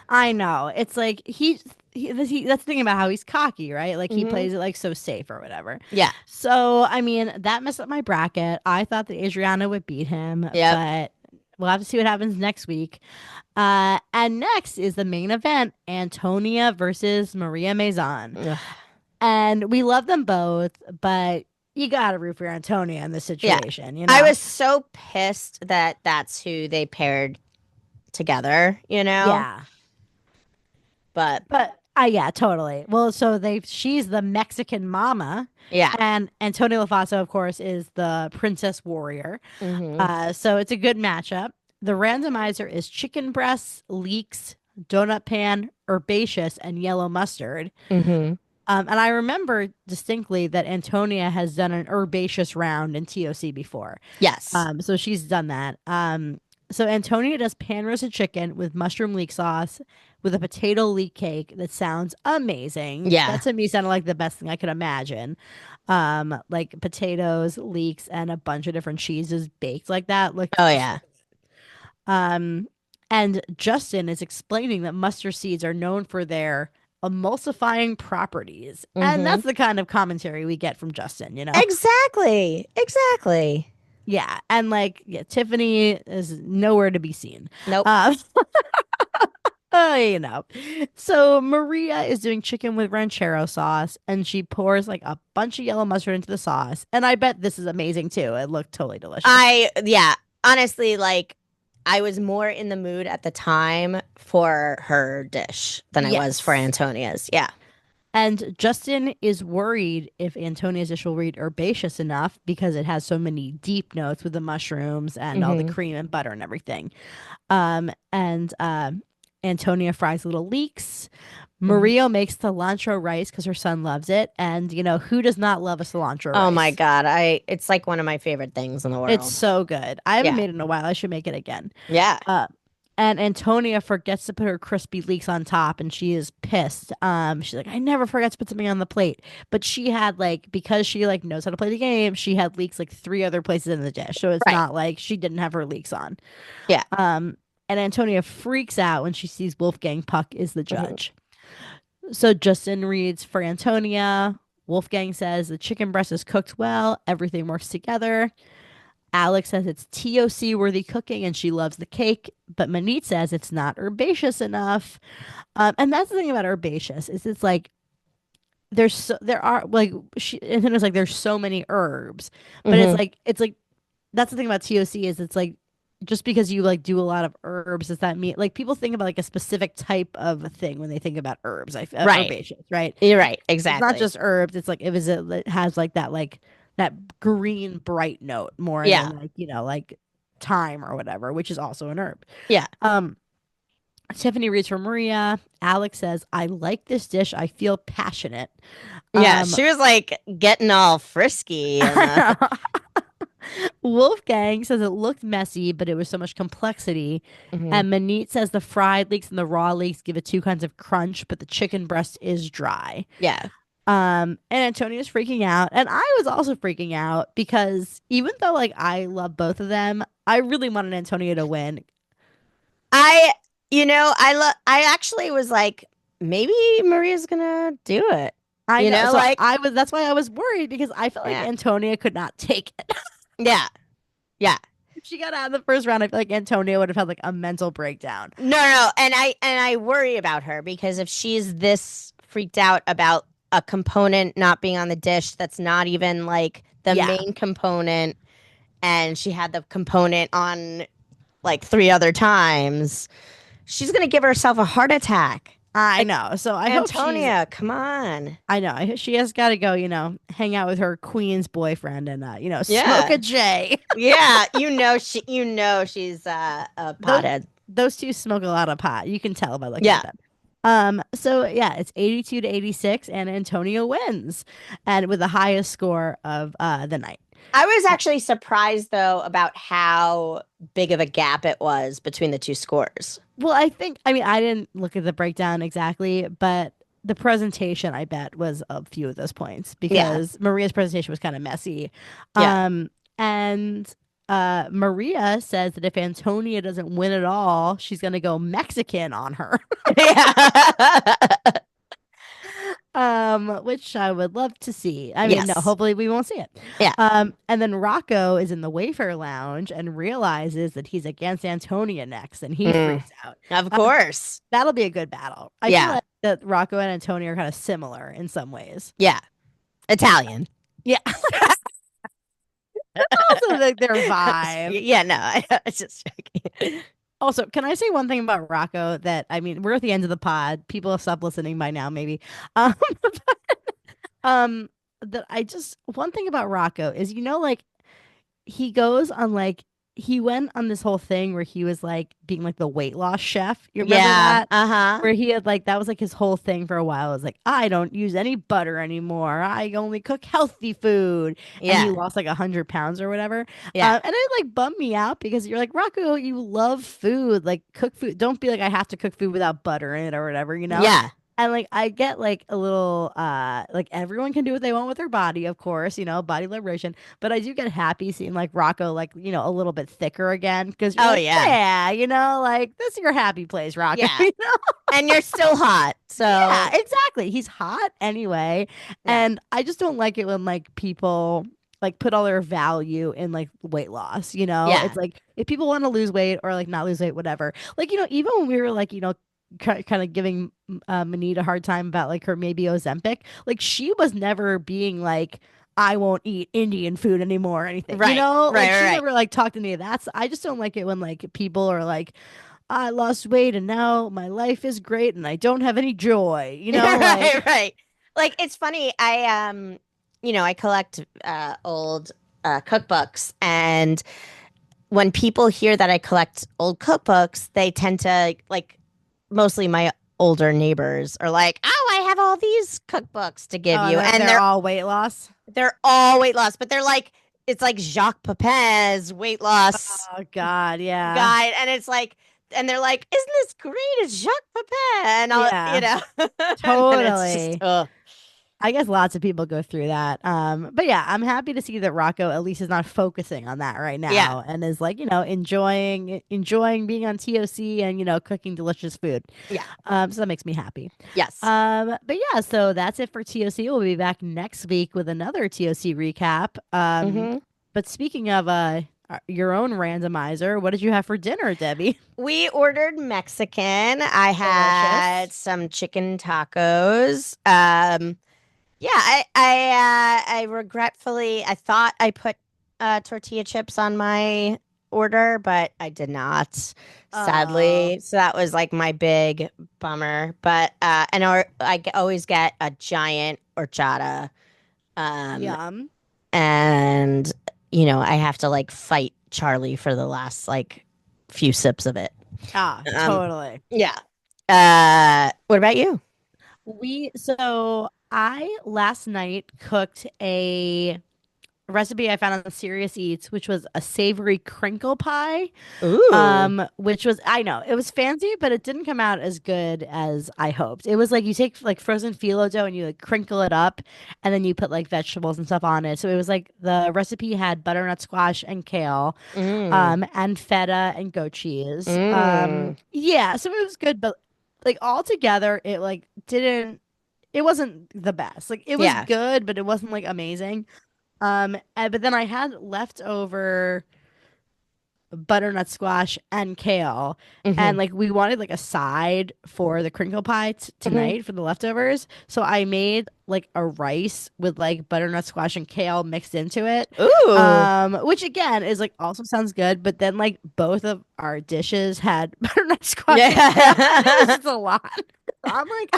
I know. It's like that's the thing about how he's cocky, right? Like he Hmm. plays it like so safe or whatever. Yeah. So, I mean, that messed up my bracket. I thought that Adriana would beat him, Yep. but we'll have to see what happens next week. And next is the main event, Antonia versus Maria Maison. Ugh. And we love them both, but you gotta root for Antonia in this Yeah. situation, I was so pissed that that's who they paired together, Yeah. But But yeah, totally. Well, so she's the Mexican mama, yeah. and Antonio Lafaso, of course, is the princess warrior. Hmm. So it's a good matchup. The randomizer is chicken breasts, leeks, donut pan, herbaceous, and yellow mustard. Hmm. And I remember distinctly that Antonia has done an herbaceous round in TOC before. Yes. So she's done that. So Antonia does pan roasted chicken with mushroom leek sauce with a potato leek cake that sounds amazing. Yeah. That to me sounded like the best thing I could imagine. Like potatoes, leeks, and a bunch of different cheeses baked like that. Oh yeah. Um, and Justin is explaining that mustard seeds are known for their emulsifying properties. And Hmm. that's the kind of commentary we get from Justin. Exactly. Exactly. Yeah. And like, yeah, Tiffany is nowhere to be seen. Nope. Uh, you know. So Maria is doing chicken with ranchero sauce and she pours like a bunch of yellow mustard into the sauce. And I bet this is amazing too. It looked totally delicious. Yeah, honestly, like I was more in the mood at the time for her dish than I was for Yes. Antonia's. Yeah. And Justin is worried if Antonia's dish will read herbaceous enough because it has so many deep notes with the mushrooms and all the Hmm. cream and butter and everything. And Antonia fries little leeks. Hmm. Maria makes cilantro rice because her son loves it. And who does not love a cilantro Oh my rice? God. It's like one of my favorite things in the It's world. so good. I haven't Yeah. made it in a while. I should make it again. Yeah. Uh, and Antonia forgets to put her crispy leeks on top, and she is pissed. She's like, I never forgot to put something on the plate. But she had like because she like knows how to play the game, she had leeks like three other places in the dish. So it's Right. not like she didn't have her leeks on. Yeah. And Antonia freaks out when she sees Wolfgang Puck is the Hmm. judge. So Justin reads for Antonia. Wolfgang says the chicken breast is cooked well, everything works together. Alex says it's TOC worthy cooking and she loves the cake, but Manit says it's not herbaceous enough. And that's the thing about herbaceous is it's like there are like and then it's like there's so many herbs, but Hmm. it's like that's the thing about TOC is it's like just because you like do a lot of herbs, does that mean like people think about like a specific type of thing when they think about herbs, like Right. herbaceous, right? You're right. It's not Exactly. just herbs. It's like if it has like that green bright note more Yeah. than like like thyme or whatever, which is also an herb. Yeah. Um, Tiffany reads from Maria. Alex says, I like this dish. I feel passionate. Yeah. Um, She was like getting all frisky and Wolfgang says it looked messy, but it was so much complexity. Mhm. And Manit says the fried leeks and the raw leeks give it two kinds of crunch, but the chicken breast is dry. Yeah. And Antonia's freaking out, and I was also freaking out because even though like I love both of them, I really wanted Antonia to win. I, I actually was like, maybe Maria's gonna do it. I know, so Like, I was that's why I was worried because I felt like yeah, Antonia could not take it. yeah, yeah. If she got out in the first round, I feel like Antonia would have had like a mental breakdown. No, no, and I worry about her because if she's this freaked out about a component not being on the dish that's not even like the Yeah, main component, and she had the component on like three other times, she's gonna give herself a heart attack. I Like, know. So I hope she's Antonia, come on. I know. She has got to go, hang out with her queen's boyfriend and smoke Yeah. a J. Yeah, she's a those pothead. those two smoke a lot of pot. You can tell by looking at Yeah. them. So yeah, it's 82 to 86 and Antonio wins and with the highest score of the night. I was actually surprised though about how big of a gap it was between the two scores. Well, I mean, I didn't look at the breakdown exactly, but the presentation I bet was a few of those points Yeah. because Maria's presentation was kind of messy. Yeah. And Maria says that if Antonia doesn't win at all, she's gonna go Mexican on her. Yeah. Which I would love to see. I mean, no, Yes. hopefully we won't see it. Yeah. And then Rocco is in the Wayfair Lounge and realizes that he's against Antonia next, and he Mm, freaks out. of Um, course. that'll be a good battle. I feel Yeah. like that Rocco and Antonia are kind of similar in some ways. Yeah. Italian. Yeah, also like their vibe. Yeah, no, I was just joking. Also, can I say one thing about Rocco that I mean, we're at the end of the pod. People have stopped listening by now, maybe. Um, that I just one thing about Rocco is like he goes on like he went on this whole thing where he was like being like the weight loss chef. You remember Yeah. that? Uh-huh. Where he had like that was like his whole thing for a while. It was like I don't use any butter anymore. I only cook healthy food, and he Yeah. lost like 100 pounds or whatever. Yeah. And it like bummed me out because you're like Rocco, you love food, like cook food. Don't be like I have to cook food without butter in it or whatever. Yeah. And like I get like a little like everyone can do what they want with their body, of course, body liberation. But I do get happy seeing like Rocco like, a little bit thicker again because you're Oh like, yeah. yeah, like this is your happy place, Rocco. Yeah. And you're still hot. Yeah, So, exactly. He's hot anyway. yeah. And I just don't like it when like people like put all their value in like weight loss. Yeah. It's like if people want to lose weight or like not lose weight, whatever. Like, even when we were like, kind of giving Manita a hard time about like her maybe Ozempic. Like she was never being like, I won't eat Indian food anymore or anything. Right. Like she Right. never like talked to me. I just don't like it when like people are like, I lost weight and now my life is great and I don't have any joy. Like Right. Like it's funny. I collect old cookbooks, and when people hear that I collect old cookbooks, they tend to like mostly my older neighbors are like, "Oh, I have all these cookbooks to give you," and they're all weight loss. they're all weight loss, but they're like it's like Jacques Pepin's weight loss Oh God, yeah. guide, and it's like, and they're like, "Isn't this great? It's Jacques Pepin," and I'll, Yeah. and then it's just, Totally. I guess lots of people go through that. But yeah, I'm happy to see that Rocco at least is not focusing on that right yeah, now and is like, enjoying being on TOC and, cooking delicious food. yeah, So that makes me happy. yes, But yeah, so that's it for TOC. We'll be back next week with another TOC recap. hmm. But speaking of your own randomizer, what did you have for dinner, Debbie? We ordered Mexican. I had Delicious. some chicken tacos. Yeah, I regretfully I thought I put tortilla chips on my order, but I did not, Oh, sadly. So that was like my big bummer. But always get a giant horchata, um, yum. and I have to like fight Charlie for the last like few sips of it. Ah, Um, totally. yeah. What about you? So I last night cooked a recipe I found on Serious Eats, which was a savory crinkle pie. Ooh. Which was, I know it was fancy, but it didn't come out as good as I hoped. It was like you take like frozen phyllo dough and you like crinkle it up, and then you put like vegetables and stuff on it. So it was like the recipe had butternut squash and kale, Mm. and feta and goat cheese. Mm. Yeah, so it was good, but like all together, it like didn't. It wasn't the best. Like it was Yeah. good, but it wasn't like amazing. But then I had leftover butternut squash and kale, Hmm. and like we wanted like a side for the crinkle pie Hmm. tonight for the leftovers, so I made like a rice with like butternut squash and kale mixed into it, Ooh. which again is like also sounds good, but then like both of our dishes had butternut squash and kale and it was Yeah. just a lot. So I'm like,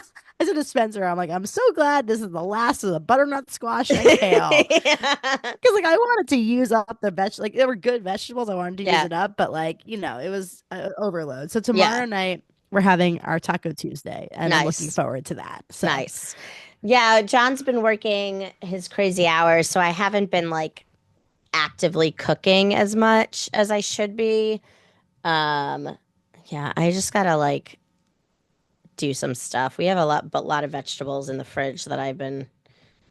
as a dispenser, I'm like, I'm so glad this is the last of the butternut squash and kale. Yeah. Because like I wanted to use up the like they were good vegetables. I wanted to use Yeah. it up, but like it was overload. So Yeah. tomorrow night we're having our Taco Tuesday, and I'm looking Nice. forward to that. So Nice. Yeah, John's been working his crazy hours, so I haven't been like actively cooking as much as I should be. Um, yeah, I just gotta like do some stuff. We have a lot of vegetables in the fridge that I've been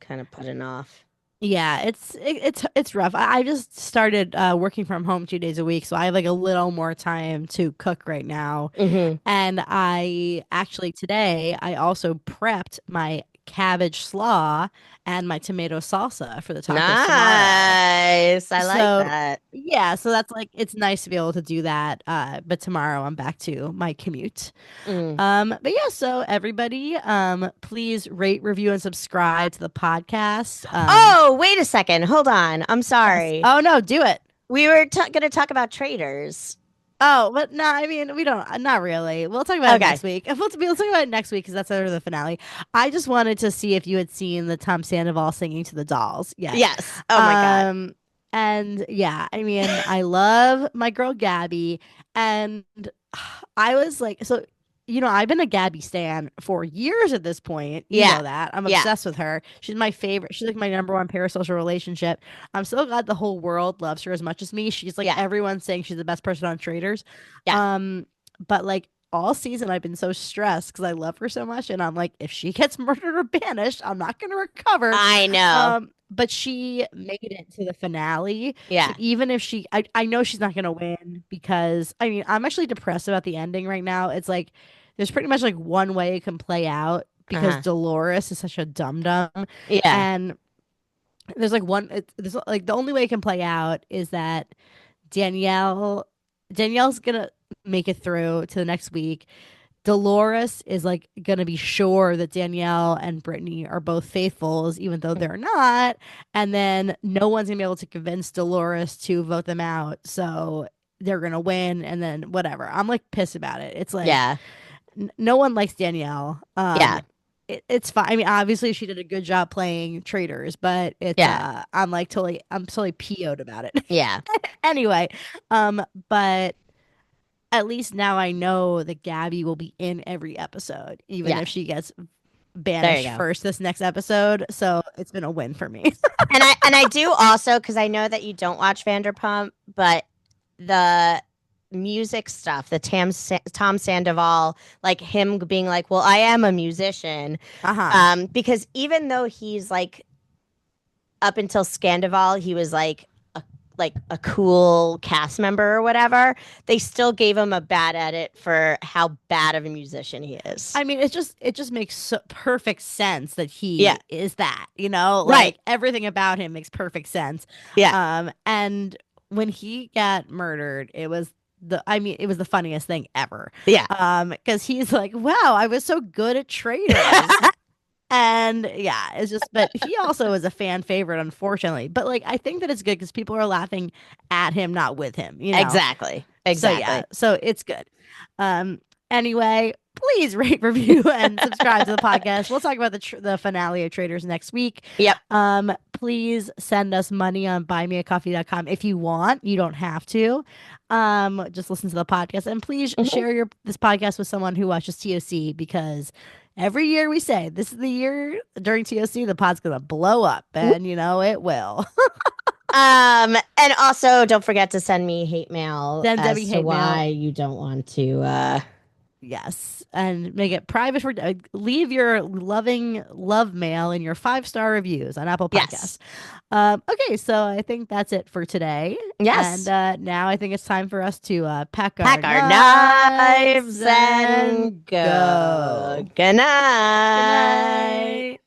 kind of putting off. yeah, it's rough. I just started working from home 2 days a week, so I have like a little more time to cook right now. Hmm. And I actually today I also prepped my cabbage slaw and my tomato salsa for the tacos tomorrow. Nice. I like So that. yeah, so that's like it's nice to be able to do that. But tomorrow I'm back to my commute. Mm. But yeah, so everybody, please rate, review, and subscribe to the podcast. Oh, wait a second. Hold on. I'm Yes. sorry. Oh no, do it. We were going to talk about traders. Oh, but no, I mean we don't. Not really. We'll talk about it Okay. next week. If we'll talk about it next week because that's under the finale. I just wanted to see if you had seen the Tom Sandoval singing to the dolls yet. Yes. Oh my God. Um, and yeah, I mean, I love my girl Gabby, and I was like, so I've been a Gabby stan for years at this point. You Yeah. know that I'm Yeah. obsessed with her. She's my favorite. She's like my number one parasocial relationship. I'm so glad the whole world loves her as much as me. She's like Yeah. everyone's saying she's the best person on Traders. Yeah. Um, but like all season I've been so stressed because I love her so much, and I'm like, if she gets murdered or banished, I'm not gonna recover. I know. But she made it to the finale. So Yeah. even if I know she's not gonna win because I mean I'm actually depressed about the ending right now. It's like there's pretty much like one way it can play out because Uh-huh. Dolores is such a dum dum, Yeah. and there's like there's like the only way it can play out is that Danielle Danielle's gonna make it through to the next week. Dolores is like gonna be sure that Danielle and Brittany are both faithfuls, even though they're not. And then no one's gonna be able to convince Dolores to vote them out. So they're gonna win, and then whatever. I'm like pissed about it. It's like Yeah. no one likes Danielle. Yeah. It's fine. I mean, obviously she did a good job playing traitors, but it's Yeah. I'm totally PO'd about it. Yeah. Anyway, but at least now I know that Gabby will be in every episode, even Yeah. if she gets There you banished go. first this next episode. So it's been a win for me. And I do also because I know that you don't watch Vanderpump, but the music stuff, the Tom Sandoval, like him being like, "Well, I am a musician," Uh-huh. because even though he's like up until Scandival, he was like a cool cast member or whatever. They still gave him a bad edit for how bad of a musician he is. I mean, it just makes perfect sense that Yeah. he is that, you know, Right. like everything about him makes perfect sense. Yeah. And when he got murdered, I mean, it was the funniest thing ever. Yeah. Because he's like, wow, I was so good at traitors. And yeah, it's just, but he also is a fan favorite, unfortunately. But like, I think that it's good because people are laughing at him, not with him, you know? Exactly. So yeah, Exactly. so it's good. Um, anyway, please rate, review, and subscribe to the podcast. We'll talk about the finale of Traders next week. Yep. please send us money on buymeacoffee.com if you want. You don't have to. Just listen to the podcast and please Mhm. share this podcast with someone who watches TOC because every year we say this is the year during TOC the pod's gonna blow up, and you know it will. And also don't forget to send me hate mail Send Debbie as to hate mail. why you don't want to Yes, and make it private for leave your loving love mail in your 5-star reviews on Apple Podcasts. yes. Okay, so I think that's it for today, and Yes. now I think it's time for us to pack our Pack our knives knives and and go. go. Good Good night. night.